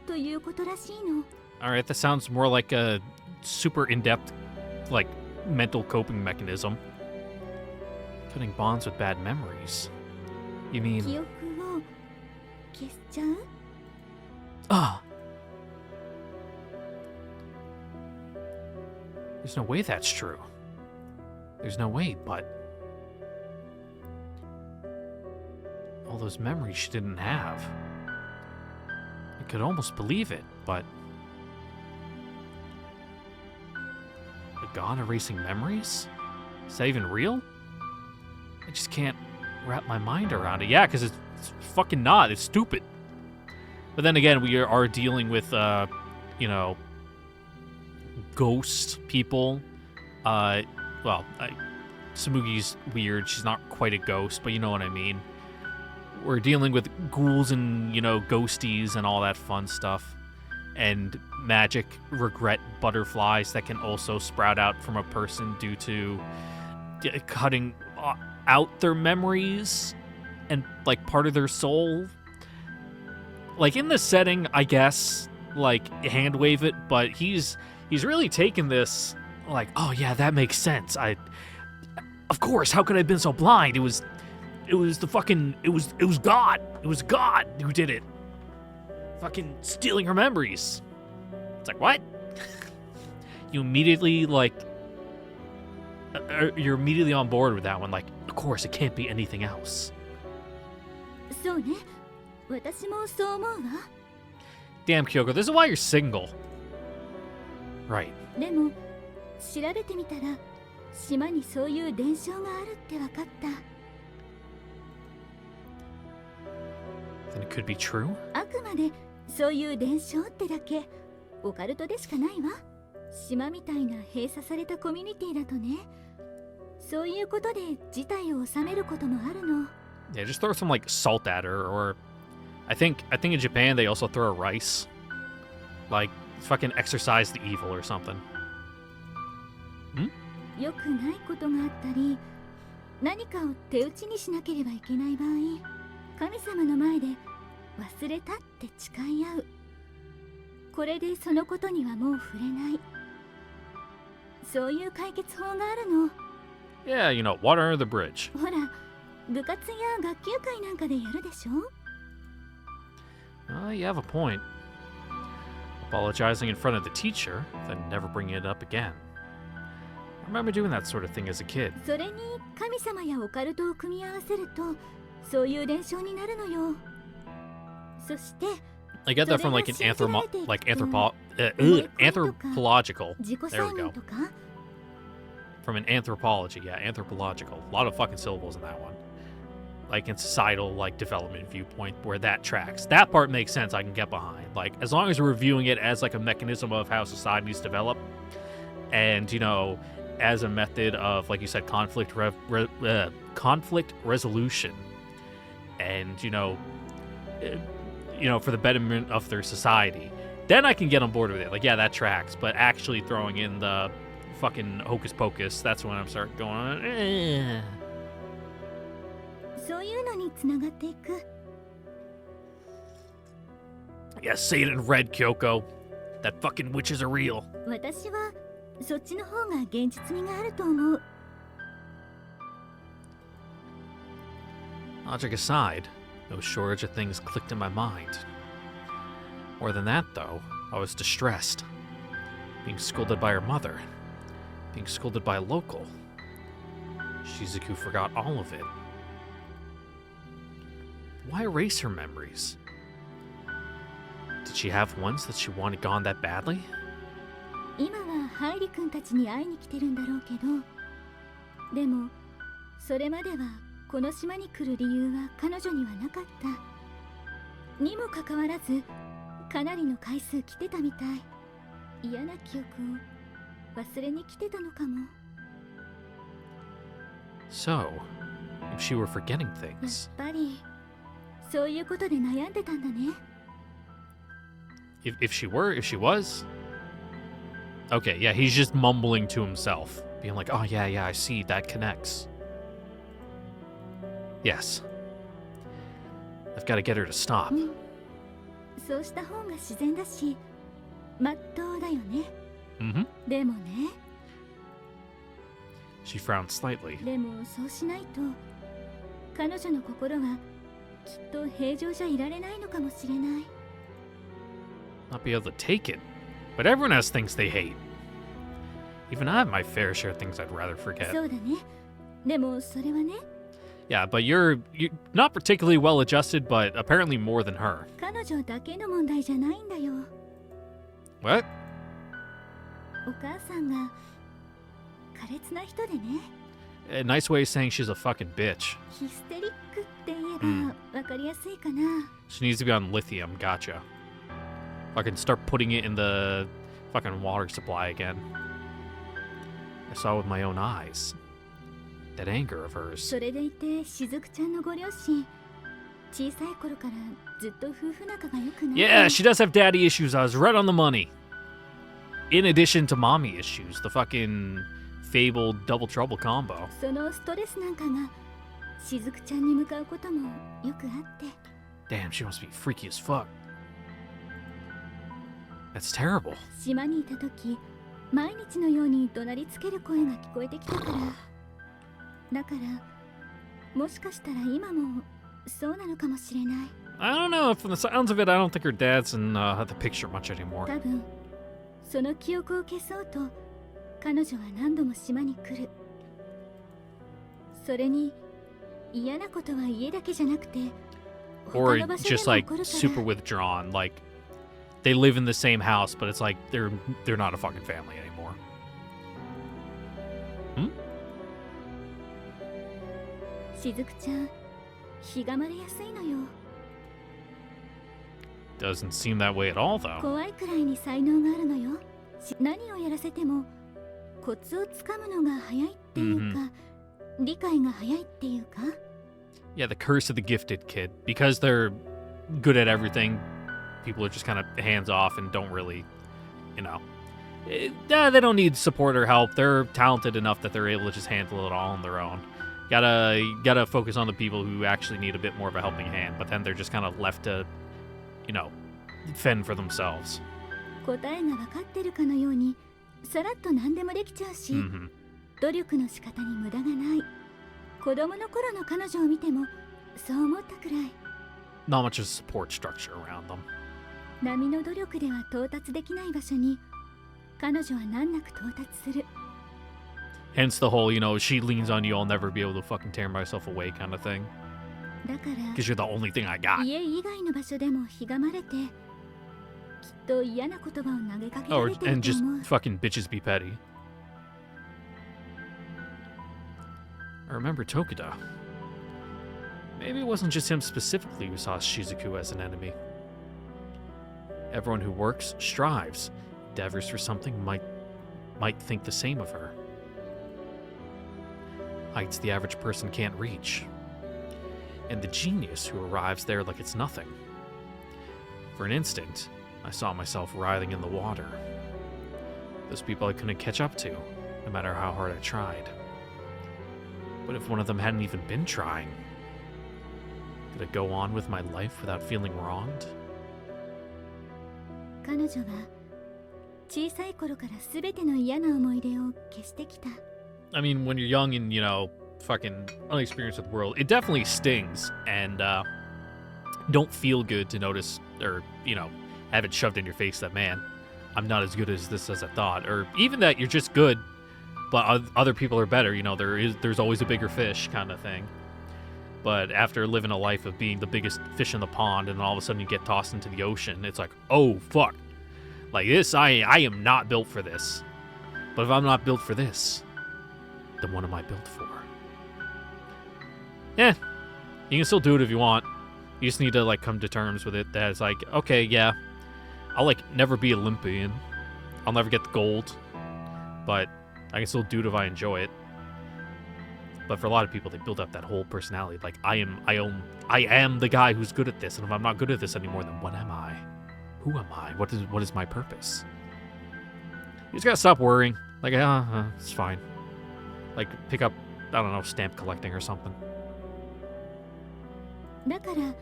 C: ということらしいの。
A: Alright, that sounds more like a super in-depth, like, mental coping mechanism. Cutting bonds with bad memories. You
C: 記
A: mean...
C: 憶を消しちゃう？
A: Ah! There's no way that's true. There's no way, but... all those memories she didn't have. I could almost believe it, but... a god erasing memories? Is that even real? I just can't wrap my mind around it. Yeah, because it's fucking not. It's stupid. But then again, we are dealing with, ghost people. Samugi's weird. She's not quite a ghost, but you know what I mean. We're dealing with ghouls and, ghosties and all that fun stuff. And magic regret butterflies that can also sprout out from a person due to cutting out their memories and, like, part of their soul. Like, in this setting, I guess, like, hand wave it, but he's really taken this, like, oh yeah, that makes sense. Of course, how could I have been so blind? It was God. It was God who did it. Fucking stealing her memories. It's like, what? You immediately, like, you're immediately on board with that one. Like, of course, it can't be anything else.
C: そうね、私もそう思うわ。
A: Damn, Kyoko, this is why you're single. Right.
C: でも調べてみたら、島にそういう伝承があるって分かった。
A: Then it could be true?
C: あくまでそういう伝承ってだけ。オカルトでしかないわ。島みたいな閉鎖されたコミュニティだとね。そういうことで事態を収めることもあるの。
A: Yeah, just throw some like salt at her, or I think in Japan they also throw rice. Like fucking exorcise the evil or something.
C: 良くないことがあったり、何かを手打ちにしなければいけない場合、神様の前で忘れたって誓い合う。これでそのことにはもう触れない。そういう解決法があるの。
A: Yeah, you know, water under the bridge.
C: ほら、部活や学級会なんかでやるでしょ。
A: You have a point. Apologizing in front of the teacher, then never bringing it up again. I remember doing that sort of thing as a kid.
C: それに神様やオカルトを組み合わせると、そういう伝承になるのよ。そして、
A: I get that from like an anthropological.
C: 自己
A: There we
C: 催
A: go.
C: 眠とか。
A: From an anthropology, yeah, anthropological. A lot of fucking syllables in that one. Like in societal, like development viewpoint, where that tracks. That part makes sense. I can get behind. Like as long as we're viewing it as like a mechanism of how societies develop, and you know, as a method of, like you said, conflict resolution, and you know, for the betterment of their society, then I can get on board with it. Like, yeah, that tracks. But actually throwing in the fucking hocus pocus, that's when I'm starting going,
C: そういうのにつながっていく。
A: Yeah, say it in red, Kyoko. That fucking witches are real.
C: 私はそっちの方が現実味があると思う。
A: Logic aside, no shortage of things clicked in my mind. More than that, though, I was distressed. Being scolded by her mother. Being scolded by a local. Shizuku forgot all of it. Why erase her memories? Did she have ones that she wanted gone that badly?
C: 今はハイリ君たちに会いに来てるんだろうけど、でもそれまではこの島に来る理由は彼女にはなかった。にもかかわらずかなりの回数来てたみたい。嫌な記憶を忘れに来てたのかも。
A: So, if she were forgetting
C: やっ
A: things,
C: ぱりそういうことで悩んでたんだね。
A: if she was. Okay, yeah, he's just mumbling to himself, being like, oh, yeah, I see, that connects. Yes. I've got to get her to stop.
C: うん、そうした方が自然だし、まっとうだよね。
A: Mm-hmm.
C: でもね、
A: She frowned slightly.
C: でもそうしないと彼女の心はきっと平常じゃいられないのかもしれない。
A: Not be able to take it. But everyone has things they hate. Even I have my fair share of things I'd rather forget.
C: そうだね。でもそれはね、
A: Yeah, but you're not particularly well adjusted, but apparently more than her.
C: 彼女だけの問題じゃないんだよ。
A: What?
C: お母さんが苛烈な人でね。
A: A nice way of saying she's a fucking bitch.
C: ヒステリックって言え
A: うん
C: ばわかりやすいかな。
A: She needs to be on lithium. Gotcha. Fucking start putting it in the fucking water supply again. I saw with my own eyes. That anger of hers.
C: それでいてしずくちゃんのご両親、小さい頃からずっと夫婦仲が良くない。
A: Yeah, she does have daddy issues. I was right on the money. In addition to mommy issues, the fucking fabled double trouble combo.
C: そのストレスなんかがしずくちゃんに向かうこともよくあって。
A: Damn, she must be freaky as fuck. That's terrible.
C: 島にいた時、毎日のように怒鳴りつける声が聞こえてきたから。だからもしかしたら今もそうなのかもしれない。
A: I don't know. From the sounds of it, I don't think her dad's in the picture much anymore.
C: 多分その記憶を消そうと彼女は何度も島に来る。それに嫌なことは家だけじゃなくて
A: Or
C: 他の場所でも
A: just
C: 起
A: like
C: こるから。
A: super withdrawn. Like they live in the same house, but it's like they're not a fucking family anymore.
C: しずくちゃん、ひがまれやすいのよ。
A: Doesn't seem that way at all, though.
C: 怖いくらいに才能があるのよ。何をやらせてもコツをつかむのが早いっていうか、理解が早いっていうか。
A: Yeah, the curse of the gifted kid. Because they're good at everything, people are just kind of hands off and don't really, you know, they don't need support or help. They're talented enough that they're able to just handle it all on their own. Gotta focus on the people who actually need a bit more of a helping hand, but then they're just kind of left to, you know, fend for themselves.
C: 答えが分かってるかのようにさらっと何でもできちゃうし、努力の仕方に無駄がない。子供の頃の彼女を見てもそう思ったくらい。
A: Not much of a support structure around them.
C: 波の努力では到達できない場所に彼女は難なく到達する。
A: Hence the whole, you know, she leans on you, I'll never be able to fucking tear myself away kind of thing.
C: だから
A: Because you're the only thing I got.
C: 家以外の場所でもひがまれて、きっと嫌な言葉を投げかけら
A: Or
C: れてる
A: and
C: と
A: just
C: 思う。
A: fucking bitches be petty. I remember Tokuda. Maybe it wasn't just him specifically who saw Shizuku as an enemy. Everyone who works, strives, endeavors for something might think the same of her. Heights the average person can't reach. And the genius who arrives there like it's nothing. For an instant, I saw myself writhing in the water. Those people I couldn't catch up to, no matter how hard I tried. But if one of them hadn't even been trying, could I go on with my life without feeling wronged?
C: 彼女は小さい頃から全ての嫌な思い出を消してきた。
A: I mean, when you're young and, you know, fucking unexperienced with the world, it definitely stings and don't feel good to notice or, you know, have it shoved in your face that, man, I'm not as good as this as I thought. Or even that you're just good, but other people are better. You know, there's always a bigger fish kind of thing. But after living a life of being the biggest fish in the pond and then all of a sudden you get tossed into the ocean, it's like, oh, fuck. Like this, I am not built for this. But if I'm not built for this, then what am I built for? Yeah, you can still do it if you want. You just need to, like, come to terms with it that it's like, okay, yeah, I'll, like, never be Olympian. I'll never get the gold. But I can still do it if I enjoy it. But for a lot of people, they build up that whole personality. Like, I am the guy who's good at this. And if I'm not good at this anymore, then what am I? Who am I? What is my purpose? You just gotta stop worrying. Like, it's fine. Like, pick up, I don't know, stamp collecting or something.
C: だから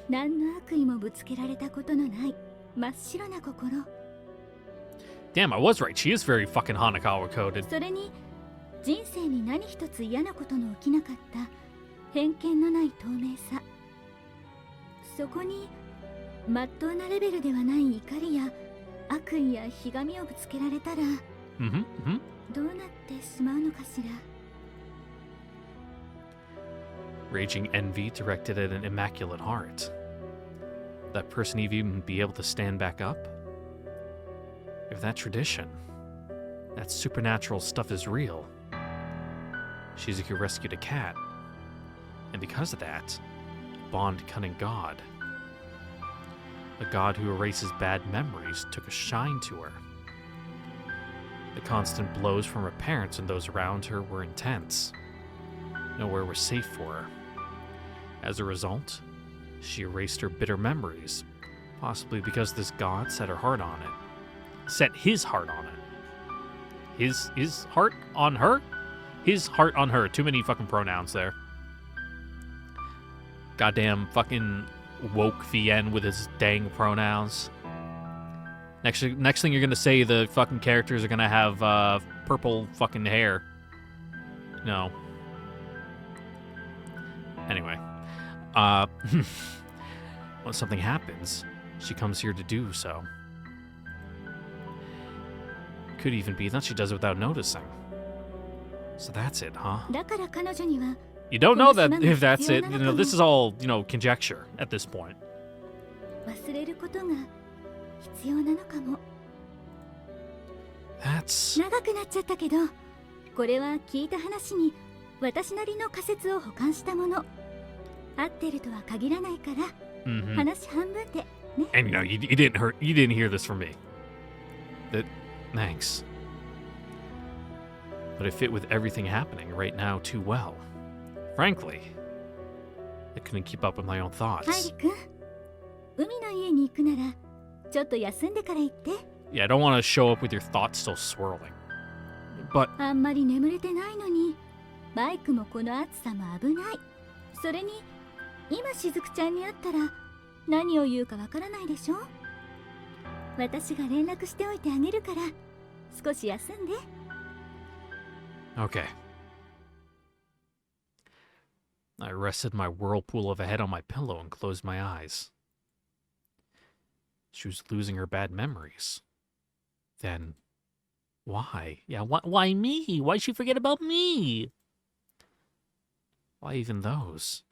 C: 何の悪意もぶつけられたことのない真っ白な心。
A: Damn, I was right. She is very fucking Hanakawa coded.
C: それに人生に何一つ嫌なことの起きなかった偏見のない透明さ。そこに真っ当なレベルではない怒りや悪意やひがみをぶつけられたら、どうなってしまうのかしら。
A: Raging envy directed at an immaculate heart. That person even be able to stand back up? If that tradition, that supernatural stuff is real, Shizuku rescued a cat, and because of that, a bond-cutting god. A god who erases bad memories took a shine to her. The constant blows from her parents and those around her were intense. Nowhere was safe for her. As a result, she erased her bitter memories, possibly because this god set her heart on it. Set his heart on it. His heart on her? His heart on her. Too many fucking pronouns there. Goddamn fucking woke VN with his dang pronouns. Next thing you're gonna say, the fucking characters are gonna have purple fucking hair. No. Anyway. When something happens, she comes here to do so. Could even be that she does it without noticing. So that's it, huh?
C: だから彼女には
A: You don't know that if that's it. You know, this is all, you know, conjecture at this point.
C: 忘れることが必要なのかも。
A: That's
C: 長くなっちゃったけど、これは聞いた話に私なりの仮説を補完したもの。合ってるとは限らないから、話半分で
A: And no, you didn't hear this from me. Thanks. But it fit with everything happening right now too well. Frankly, I couldn't keep up with my own
C: ハイ
A: thoughts.
C: リ君、海の家に行くならちょっと休んでから行って。
A: Yeah, I don't want to show up with your thoughts still swirling. But
C: あんまり眠れてないのにバイクもこの暑さも危ない。それに今しずくちゃんに会ったら何を言うかわからないでしょ。私が連絡しておいてあげるから少し休んで。
A: okay. I rested my whirlpool of a head on my pillow and closed my eyes. She was losing her bad memories. Then, why? Yeah, why me? Why'd she forget about me? Why even those?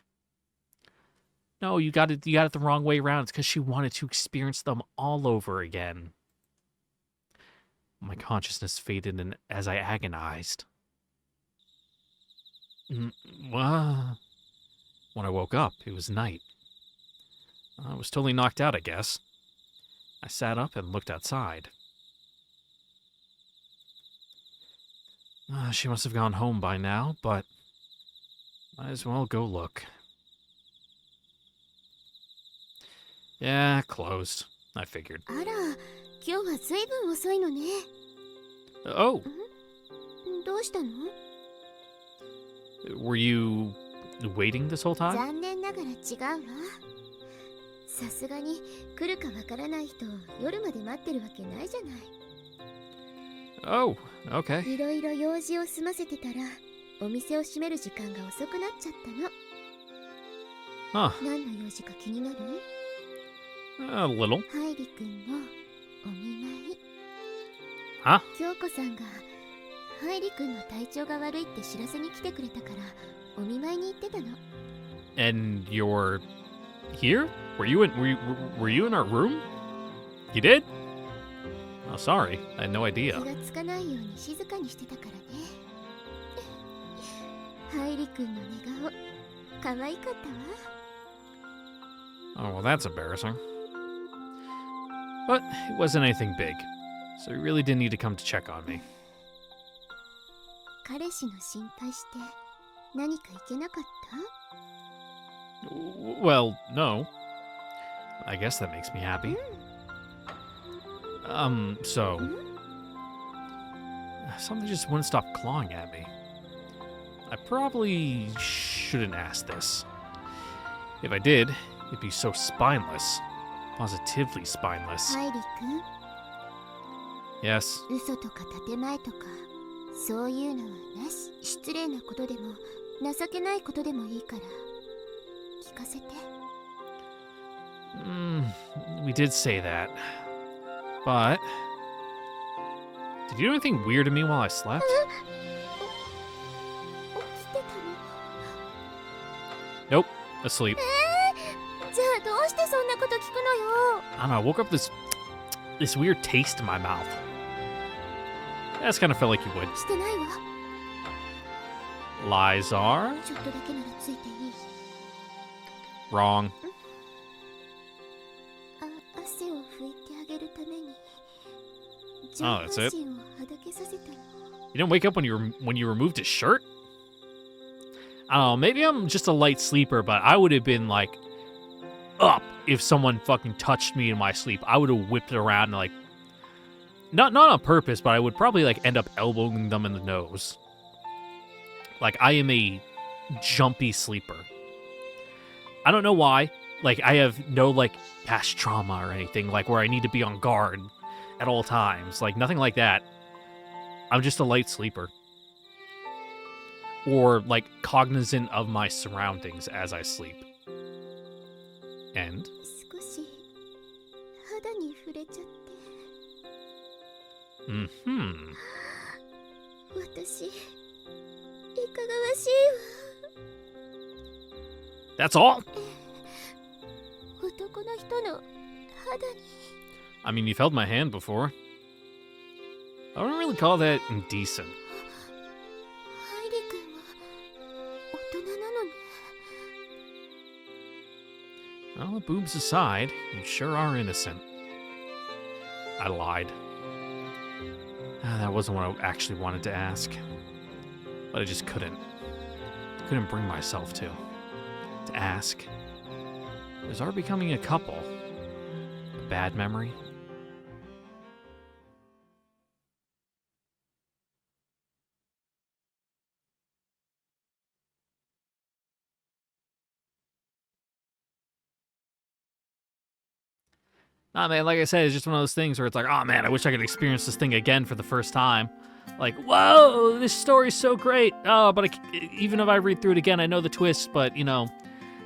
A: No, you got it the wrong way around. It's because she wanted to experience them all over again. My consciousness faded as I agonized. Well, when I woke up, it was night. I was totally knocked out, I guess. I sat up and looked outside. She must have gone home by now, but might as well go look. Yeah, closed. I figured.
B: あら、今日はずいぶん遅いのね。
A: Oh,
B: どうしたの？
A: were you waiting this whole time?
B: 残念ながら違うわ。さすがに来るかわからない人を夜まで待ってるわけないじゃない。
A: Oh, okay.
B: いろいろ用事を済ませてたらお店を閉める時間が遅くなっちゃったの。
A: Huh,
B: 何の用事か気になる？
A: a little.
B: ハイリ君のお見舞い。
A: Huh?
B: 京子さんがハイリ君の体調が悪いって知らせに来てくれたからお見舞いに行ってたの。
A: And you're here? Were you in our room? You did? Oh, sorry. I had no
B: 気
A: idea.
B: がつかないように静かにしてたからね。ハイリ君の寝顔可愛かったわ。
A: Oh, well, that's embarrassing. But it wasn't anything big, so you really didn't need to come to check on me.
B: 彼氏の心配して何かいけなかった？
A: Well, no. I guess that makes me happy. So... Something just wouldn't stop clawing at me. I probably shouldn't ask this. If I did, it'd be so spineless. Positively spineless.
B: ハイリ君、
A: Yes.
B: 嘘とか建前とかそういうのはなし。失礼なことでも情けないことでもいいから聞かせて。
A: We did say that. But... Did you do anything weird to me while I slept?
B: 起きてたの？
A: Nope. Asleep.
B: じゃあどうしてそんなこと聞くのよ。
A: I don't know, I woke up with this weird taste in my mouth. I just kind of felt like you would.
B: してないわ。
A: Lies are
B: ちょっとだけならついていい？
A: wrong.
B: 汗を拭いてあげるために
A: Oh, that's it?
B: 上半身をはだけさせたの。
A: You didn't wake up when you removed his shirt? I don't know, maybe I'm just a light sleeper, but I would have been like up if someone fucking touched me in my sleep. I would have whipped it around and like not on purpose, but I would probably like end up elbowing them in the nose. Like I am a jumpy sleeper. I don't know why. Like I have no like past trauma or anything like where I need to be on guard at all times. Like nothing like that. I'm just a light sleeper. Or like cognizant of my surroundings as I sleep. And
B: 少し肌に触れちゃって。 私いかがわしいわ。
A: That's all?
B: 男の人の肌に。
A: I mean, you've held my hand before. I wouldn't really call that indecent.
B: ハイリ君は大人なのね。
A: Well, boobs aside, you sure are innocent. I lied. That wasn't what I actually wanted to ask. But I just couldn't. Couldn't bring myself to ask. Is our becoming a couple a bad memory? Nah, man, like I said, it's just one of those things where it's like, oh man, I wish I could experience this thing again for the first time. Like, whoa, this story's so great. Oh, but even if I read through it again, I know the twist, but, you know,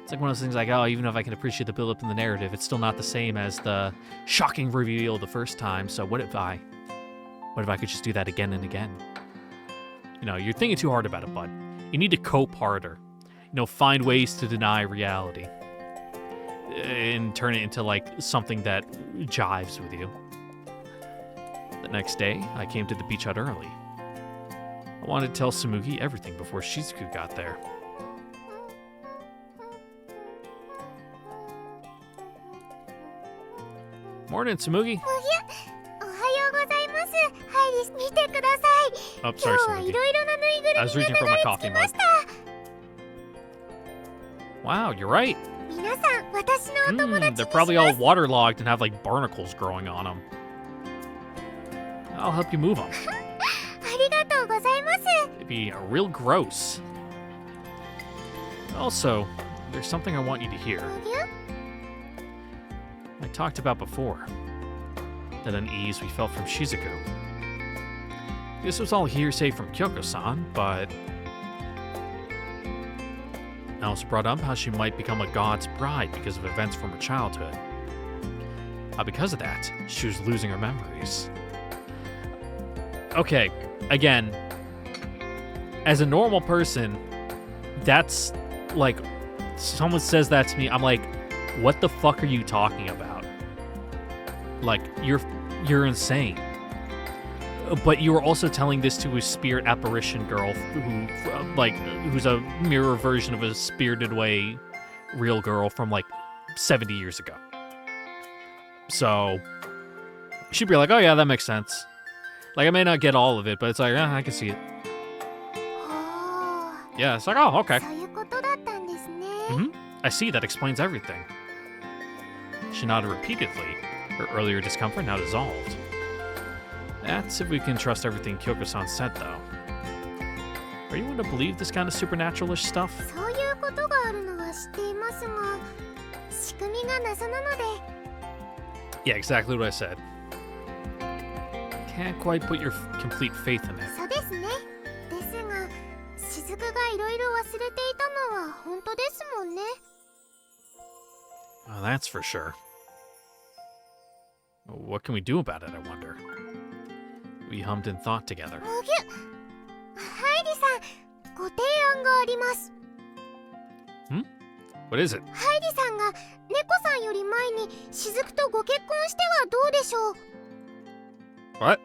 A: it's like one of those things like, oh, even if I can appreciate the build-up in the narrative, it's still not the same as the shocking reveal the first time, so what if I could just do that again and again? You know, you're thinking too hard about it, bud. You need to cope harder. You know, find ways to deny reality. And turn it into, like, something that jives with you. The next day, I came to the beach hut early. I wanted to tell Tsumugi everything before Shizuku got there. Morning, Tsumugi. Oh, sorry, Tsumugi. I was reaching for my coffee mug. Wow, you're right. They're probably all waterlogged and have like barnacles growing on them. I'll help you move them. It'd be real gross. Also, there's something I want you to hear. I talked about before. That unease we felt from Shizuku. This was all hearsay from Kyoko-san, but I also brought up how she might become a god's bride because of events from her childhood. Because of that, she was losing her memories. Okay, again, as a normal person, that's like, someone says that to me, I'm like, what the fuck are you talking about? Like, you're insane. But you were also telling this to a spirit apparition girl who's a mirror version of a Spirited Away real girl from like 70 years ago. So she'd be like, oh yeah, that makes sense. Like, I may not get all of it, but it's like, I can see it. Yeah, it's like, oh, okay. I see, that explains everything. She nodded repeatedly. Her earlier discomfort now dissolved. That's if we can trust everything Kyoko-san said, though. Are you one to believe this kind of supernatural-ish stuff? Yeah, exactly what I said. Can't quite put your complete faith in it. Oh, that's for sure. What can we do about it, I wonder? We hummed in thought together. What is it? What?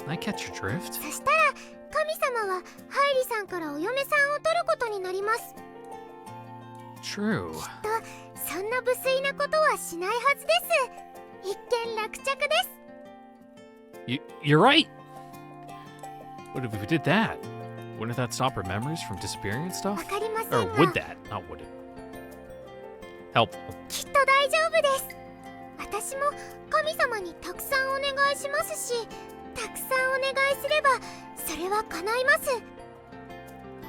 A: I catch your drift. True. You're right. What if we did that? Wouldn't that stop her memories from disappearing and stuff? Or would that? Not would it? Helpful.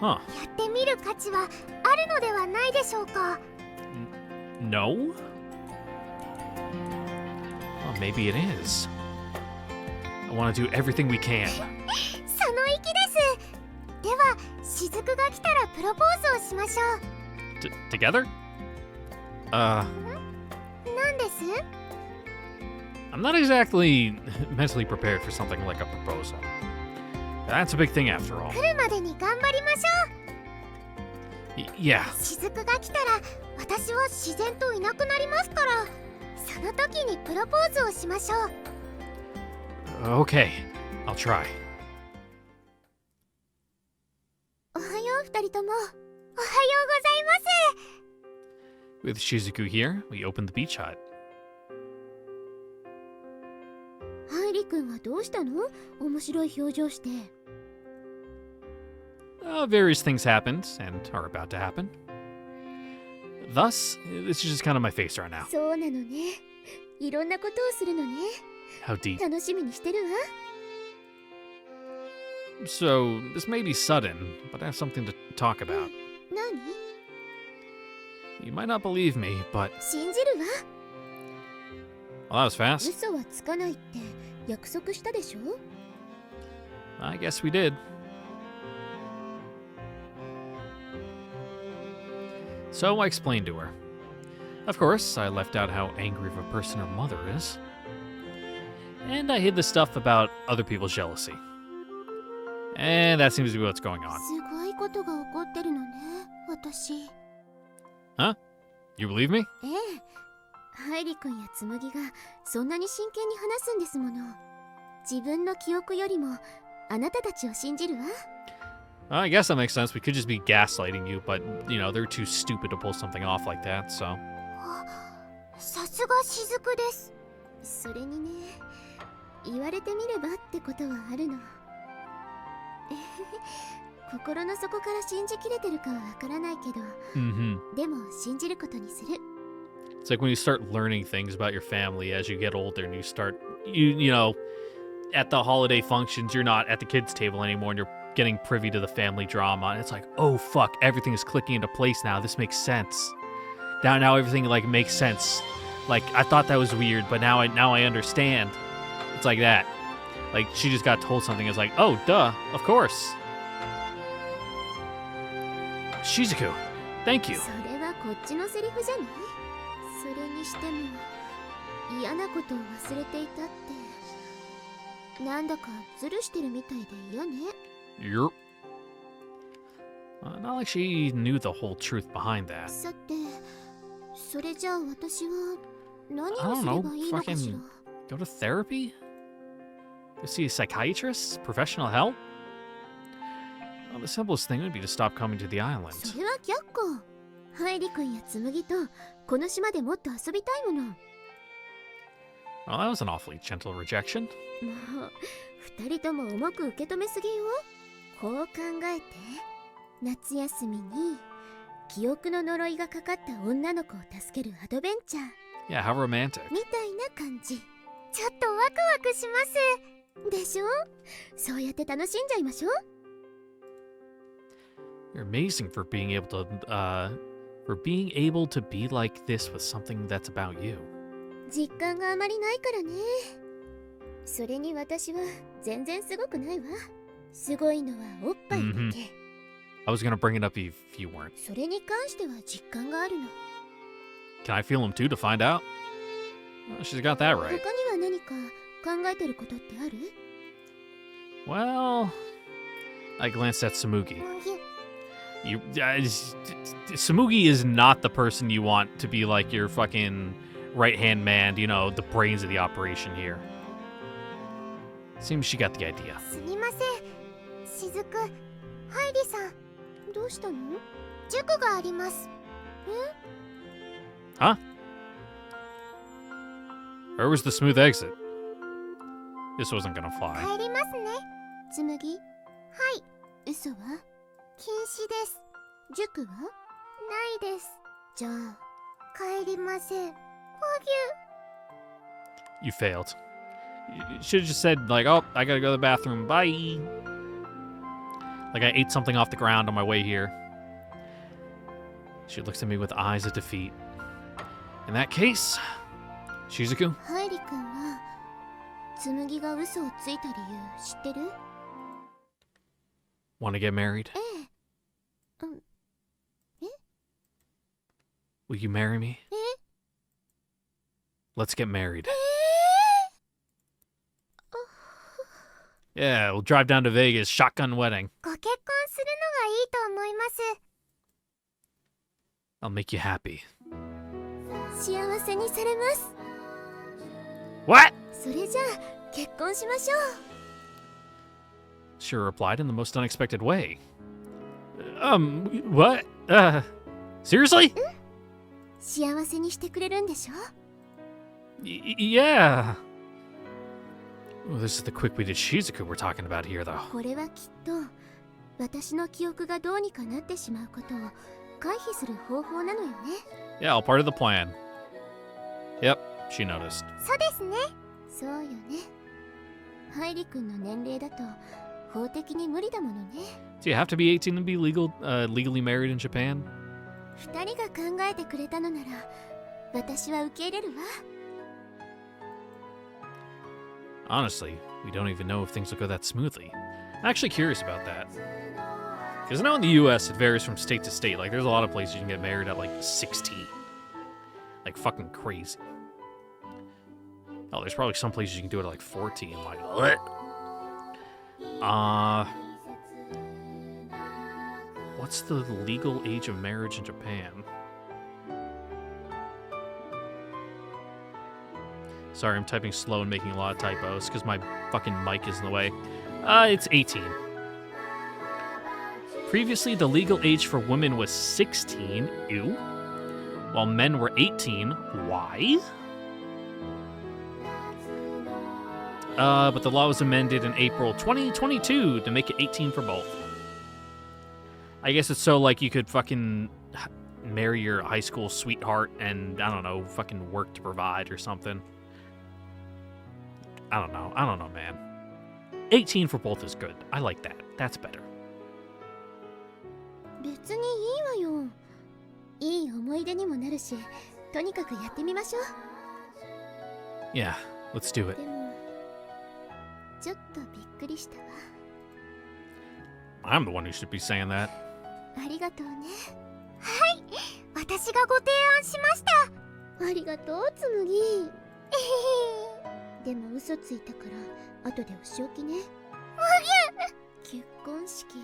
A: Huh. No? Well, maybe it is. I want to do everything we can. Together? I'm not exactly mentally prepared for something like a proposal. That's a big thing after all. Yeah. Okay, I'll try.
B: 二人ともおはようございます。
A: With Shizuku here, we open the beach hut.
B: ハイリ君はどうしたの？面白い表情して。
A: Various things happened and are about to happen. Thus, this is just kind of my face right now.
B: そうなのね。いろんなことをするのね。
A: How deep?
B: 楽しみにしてるわ。
A: So, this may be sudden, but I have something to talk about.
B: 何？
A: You might not believe me, but...
B: 信じるわ。
A: Well, that was fast.
B: 嘘はつかないって約束したでしょ？
A: I guess we did. So I explained to her. Of course, I left out how angry of a person her mother is. And I hid the stuff about other people's jealousy. And that seems to be what's going on.
B: すごいことが起こってるのね、私。
A: You believe me?
B: ええ。ハイリ君やつむぎがそんなに真剣に話すんですもの。自分の記憶よりもあなたたちを信じるわ。
A: I guess that makes sense. We could just be gaslighting you, but, you know, they're too stupid to pull something off like that, so...
B: さすが雫です。それにね、言われてみればってことはあるの。心の底から信じきれてるかはわからないけど、でも信じることにする。
A: It's like when you start learning things about your family as you get older and you start, you know, at the holiday functions, you're not at the kids' table anymore and you're getting privy to the family drama. And it's like, oh, fuck, everything is clicking into place now. This makes sense. Now everything, like, makes sense. Like, I thought that was weird, but now I understand. It's like that. Like, she just got told something. It's like, oh, duh, of course. Shizuku, thank you.
B: それはこっちのセリフじゃない？それにしても嫌なことを忘れていたってなんだかズルしてるみたいで嫌ね。
A: Yep. Not like she knew the whole truth behind that.
B: さて、それじゃあ私は何
A: I
B: を
A: don't
B: すれ
A: know.
B: ばいいのかしら。
A: Go to therapy? Go see a psychiatrist? Professional help? Well, the simplest thing would be to stop coming to the island.
B: それは却下。ハイリ君やつむぎとこの島でもっと遊びたいもの。
A: Well, that was an awfully gentle rejection.
B: もう二人とも重く受け止めすぎよ。こう考えて、夏休みに記憶の呪いがかかった女の子を助けるアドベンチャー
A: Yeah, how romantic.
B: みたいな感じ。ちょっとワクワクしますでしょ。そうやって楽しんじゃいましょう。
A: You're amazing for being able to be like this with something that's about you.
B: 実感があまりないからね。それに私は全然すごくないわ。すごいのはおっぱいだけ。
A: I was gonna bring it up if you weren't.
B: それに関しては実感があるの。
A: Can I feel him too to find out? Well, she's got that
B: 他
A: right.
B: には何か考えてることってある？
A: Well, I glanced at Samugi. Samugi is not the person you want to be like your fucking right-hand man, you know, the brains of the operation here. Seems she got the idea.
B: すみません、雫。ハイリさん、どうしたの？塾があります。
A: Huh? Where was the smooth exit? This wasn't gonna fly.
B: 帰りますね、つむぎ。はい、嘘は？禁止です。塾は？ないです。じゃあ、帰りません。
A: You failed. You should have just said, like, oh, I gotta go to the bathroom. Bye. Like I ate something off the ground on my way here. She looks at me with eyes of defeat. In that case, Shizuku?
B: ハイリ君は、つむぎが嘘をついた理由知ってる？
A: Want to get married?
B: ええ。
A: Will you marry me?
B: え？
A: Let's get married. Yeah, we'll drive down to Vegas, shotgun wedding.
B: ご結婚するのがいいと思います。
A: I'll make you happy.
B: 幸せにされます。
A: What?
B: それじゃあ結婚しましょう。
A: She replied in the most unexpected way. What? Seriously?
B: 幸せにしてくれるんでしょ？
A: Yeah. Well, this is the quick-witted Shizuku we're talking about here, though.
B: これはきっと私の記憶がどうにかなってしまうことを回避する方法なのよね。
A: Yeah, all part of the plan. Yep, she noticed.
B: そうですね。そうよね。ハイリ君の年齢だと法的に無理だものね。
A: Do you have to be 18 to be legally married in Japan?
B: 二人が考えてくれたのなら私は受け入れるわ。
A: Honestly, we don't even know if things will go that smoothly. I'm actually curious about that. Because I know in the US it varies from state to state. Like, there's a lot of places you can get married at like 16. Like, fucking crazy. Oh, there's probably some places you can do it at like 14. Like, what? What's the legal age of marriage in Japan? Sorry, I'm typing slow and making a lot of typos because my fucking mic is in the way. It's 18. Previously, the legal age for women was 16, ew, while men were 18. Why? But the law was amended in April 2022 to make it 18 for both. I guess it's so, like, you could fucking marry your high school sweetheart and, I don't know, fucking work to provide or something. I don't know, man. 18 for both is good. I like that. That's better.
B: 別にいいわよ。いい思い出にもなるし、とにかくやってみましょう。
A: Yeah, let's do it.
B: でも、ちょっとびっくりしたわ。
A: I'm the one who should be saying that.
B: ありがとうね。はい、私がご提案しました。ありがとう、つむぎ。でも嘘ついたから後でお仕置きね。結婚式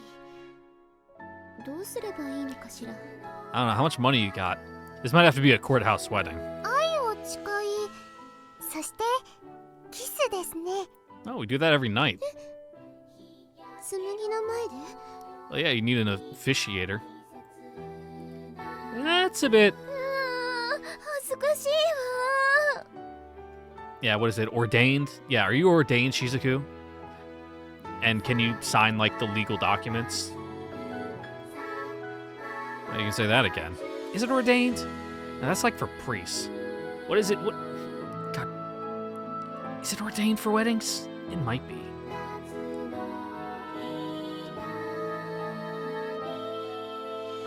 B: どうすればいいのかしら。
A: I don't know, how much money you got? This might have to be a courthouse wedding.
B: 愛を誓い、そしてキスですね。
A: Oh, we do that every night.
B: つむぎの前で。
A: Well, yeah, you need an officiator. That's a bit...
B: 恥ずかしいわ。
A: Yeah, what is it? Ordained? Yeah, are you ordained, Shizuku? And can you sign, like, the legal documents? Oh, you can say that again. Is it ordained? No, that's, like, for priests. What is it? What? God. Is it ordained for weddings? It might be.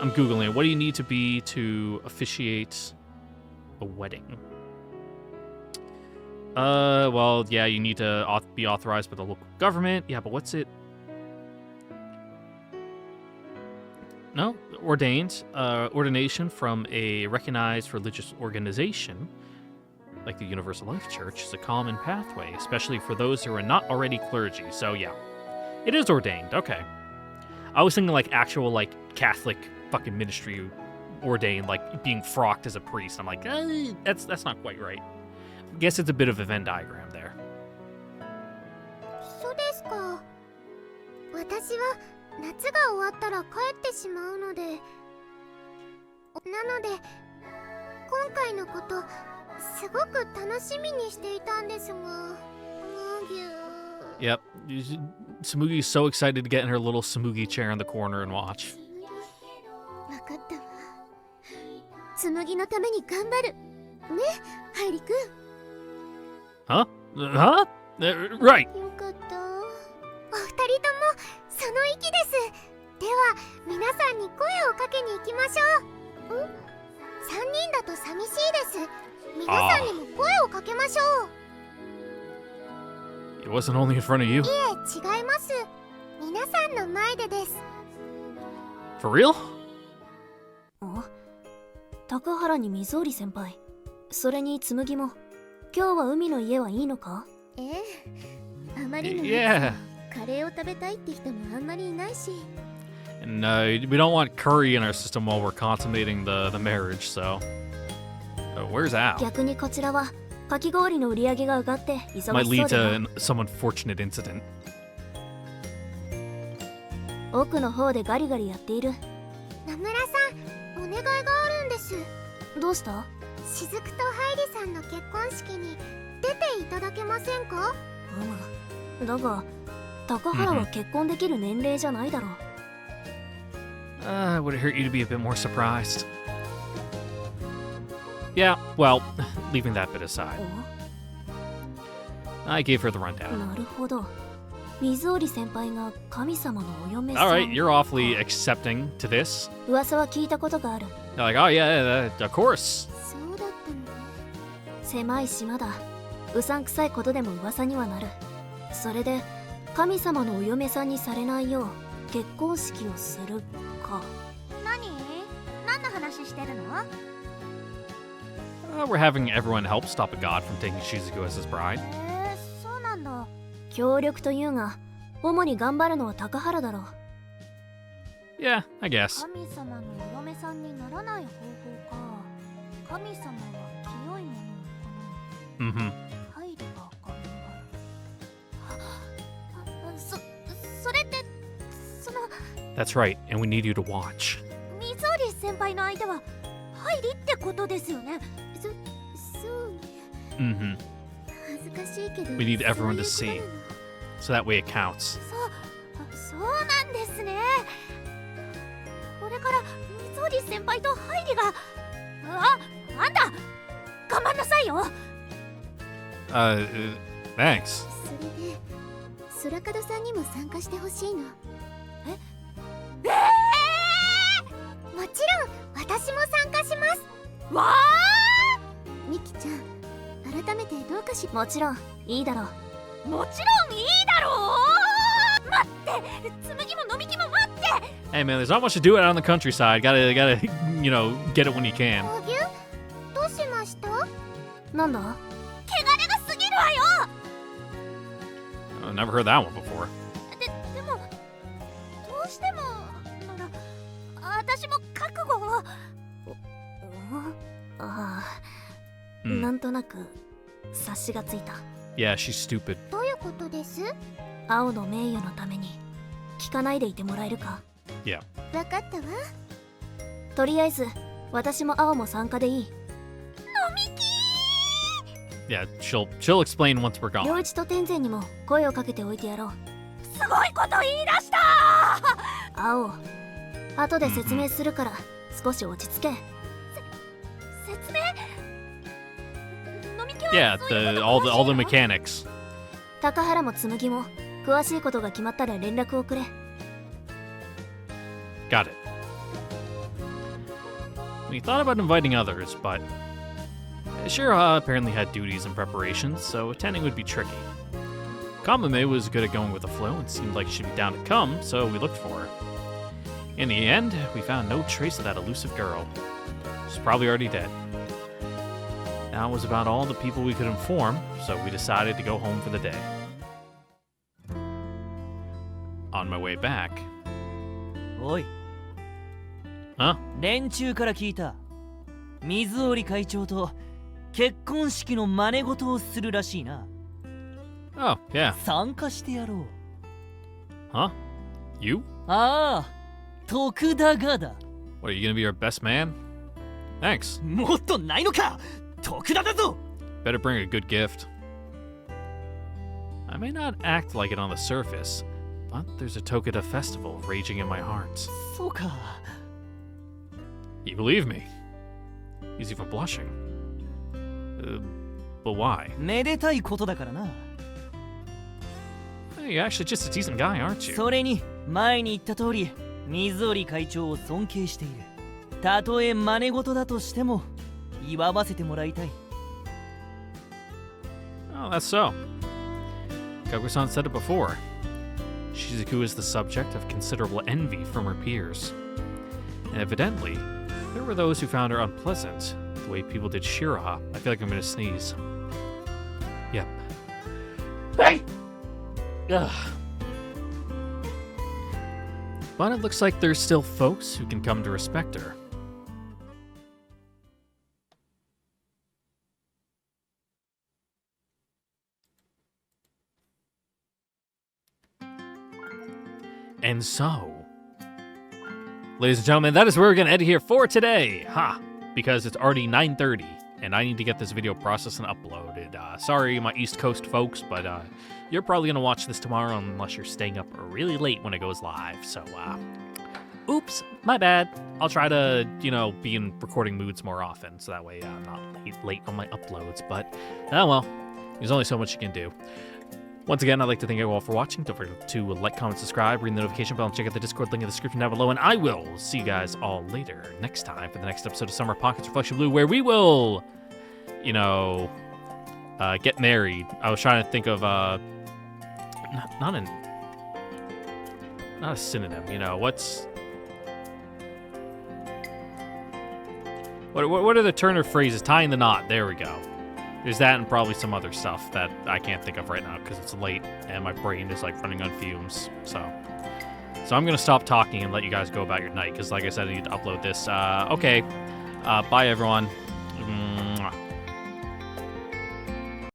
A: I'm Googling it. What do you need to be to officiate a wedding? Well, yeah, you need to be authorized by the local government. Yeah, but what's it? No, ordained. Ordination from a recognized religious organization, like the Universal Life Church, is a common pathway, especially for those who are not already clergy. So, yeah, it is ordained. Okay. I was thinking, like, actual, like, Catholic fucking ministry ordained, like, being frocked as a priest. I'm like, that's not quite right. Guess it's a bit of a Venn diagram there.
B: そうですか。私は夏が終わったら帰ってしまうので、なので今回のことすごく楽しみにしていたんですが、むぎゅー。
A: Yep, Samugi's so excited to get in her little Samugi chair in the corner and watch.
B: わかったわ。つむぎのために頑張る。ね、ハイリくん。
A: Huh? Huh? Right.
B: よかった。お二人ともその意気です。では皆さんに声をかけに行きましょう。3人だと寂しいです。皆さんにも声をかけましょう。
A: It wasn't only in front of you.
B: いえ、違います。皆さんの前でです。
A: For real?
E: 高原に水織先輩、それに紬も、今日は海の家はいいのか？
B: ええ、あまりの
A: Yeah.
B: カレーを食べたいって人もあんまりいないし。
A: And we don't want curry in our system while we're consummating the marriage, so... where's Al?
E: 逆にこちらはかき氷の売り上げが上がって忙
A: Might
E: し
A: lead
E: そうで
A: to some unfortunate incident.
E: 奥の方でガリガリやっている。
B: 野村さん、お願いがあるんです。
E: どうした？
B: 雫とハイリさんの結婚式に出ていただけませんか？
E: だが高原は結婚できる年齢じゃないだろう。
A: Would it hurt you to be a bit more surprised? Yeah, well, leaving that bit aside. I gave her the rundown.
E: なるほど。水織先輩が神様のお嫁さん。
A: Alright, you're awfully accepting to this.
E: 噂は聞いたことがある。
A: You're like, oh yeah, of course.
B: そうだったのね。
E: 狭い島だ。うさんくさいことでも噂にはなる。それで神様のお嫁さんにされないよう結婚式をするか。
B: 何の話してるの？
A: We're having everyone help stop a god from taking Shizuku as his bride.
B: そうなんだ。
E: 協力というが主に頑張るのは高原だろう。
A: Yeah, I guess.
B: 神様のお嫁さんにならない方法か。神様は清いものかな。
A: Mm-hmm.
B: 入りが頑張る。それってその
A: That's right, and we need you to watch.
B: 水織先輩の相手は入りってことですよね。そうね。
A: Mm-hmm.
B: 恥ずかしいけど。
A: We need everyone to
B: そういう
A: see,
B: ことなの。
A: so that way it counts.
B: そうなんですね。これから水織先輩とハイリが。あんた頑張んなさいよ。
A: Thanks.
B: それで空門さんにも参加してほしいの。もちろん私も参加します。わあ、ミキちゃん改めてどうかし。
E: もちろんいいだろう。
B: もちろんいいだろう。待って、紬ものみきも待って。
A: Hey man, there's not much to do it out on the countryside. Gotta, get it when you can.
B: おぎゅどうしました？
E: なんだ？
B: 汚れがすぎるわよ。
A: Never heard that one before.
B: でもどうしてもなら私も覚悟を。
E: ああ、
A: うん
E: なんとなく察しがついた。
A: Yeah, she's stupid.
B: どういうことです？
E: 青の名誉のために聞かないでいてもらえるか。
A: Yeah.
B: わかったわ。
E: とりあえず私も青も参加でいい。
B: のみき
A: Yeah, she'll explain once we're
E: 良
A: gone.
E: 一と天然にも声をかけておいてやろう。
B: すごいこと言い出した。
E: 青、後で説明するから少し落ち着け。
B: 説明？のみきは
A: Yeah,
B: そういうこと
A: all the mechanics.
E: 高原も紬も詳しいことが決まったら連絡をくれ。
A: Got it. We thought about inviting others, but Shira apparently had duties and preparations, so attending would be tricky. Kamame was good at going with the flow and seemed like she'd be down to come, so we looked for her. In the end, we found no trace of that elusive girl. She's probably already dead. That was about all the people we could inform, so we decided to go home for the day. On my way back...
F: おい、
A: Huh?
F: 連中から聞いた。水織会長と結婚式の真似事をするらしいな。
A: Oh, yeah.
F: 参加してやろう。
A: Huh? You?
F: ああ、徳田がだ。
A: What, are you gonna be our best man? Thanks.
F: もっとないのか。徳田だぞ。
A: Better bring a good gift. I may not act like it on the surface, but there's a Tokuda festival raging in my heart.
F: そうか。
A: You believe me? He's even blushing. But why?
F: めでたいことだからな。
A: Hey, you're actually just a decent guy, aren't you?
F: それに前に言った通り、水織会長を尊敬している。たとえ真似事だとしても祝わせてもらいたい。
A: Oh, that's so. Kaguya-san said it before. Shizuku is the subject of considerable envy from her peers. And evidently, there were those who found her unpleasant, the way people did Shiraha. I feel like I'm gonna sneeze. Yep. Hey! Ugh. But it looks like there's still folks who can come to respect her. And so, ladies and gentlemen, that is where we're going to end it here for today. Because it's already 9:30, and I need to get this video processed and uploaded. Sorry, my East Coast folks, but you're probably going to watch this tomorrow unless you're staying up really late when it goes live. So, oops, my bad. I'll try to, be in recording moods more often, so that way I'm not late on my uploads. But, oh well, there's only so much you can do. Once again, I'd like to thank you all for watching. Don't forget to like, comment, subscribe, ring the notification bell, and check out the Discord link in the description down below. And I will see you guys all later next time for the next episode of Summer Pockets Reflection Blue, where we will, get married. I was trying to think of, not a synonym, what are the Turner phrases? Tying the knot. There we go. There's that and probably some other stuff that I can't think of right now because it's late and my brain is running on fumes. So I'm going to stop talking and let you guys go about your night because like I said, I need to upload this. Okay. Bye, everyone.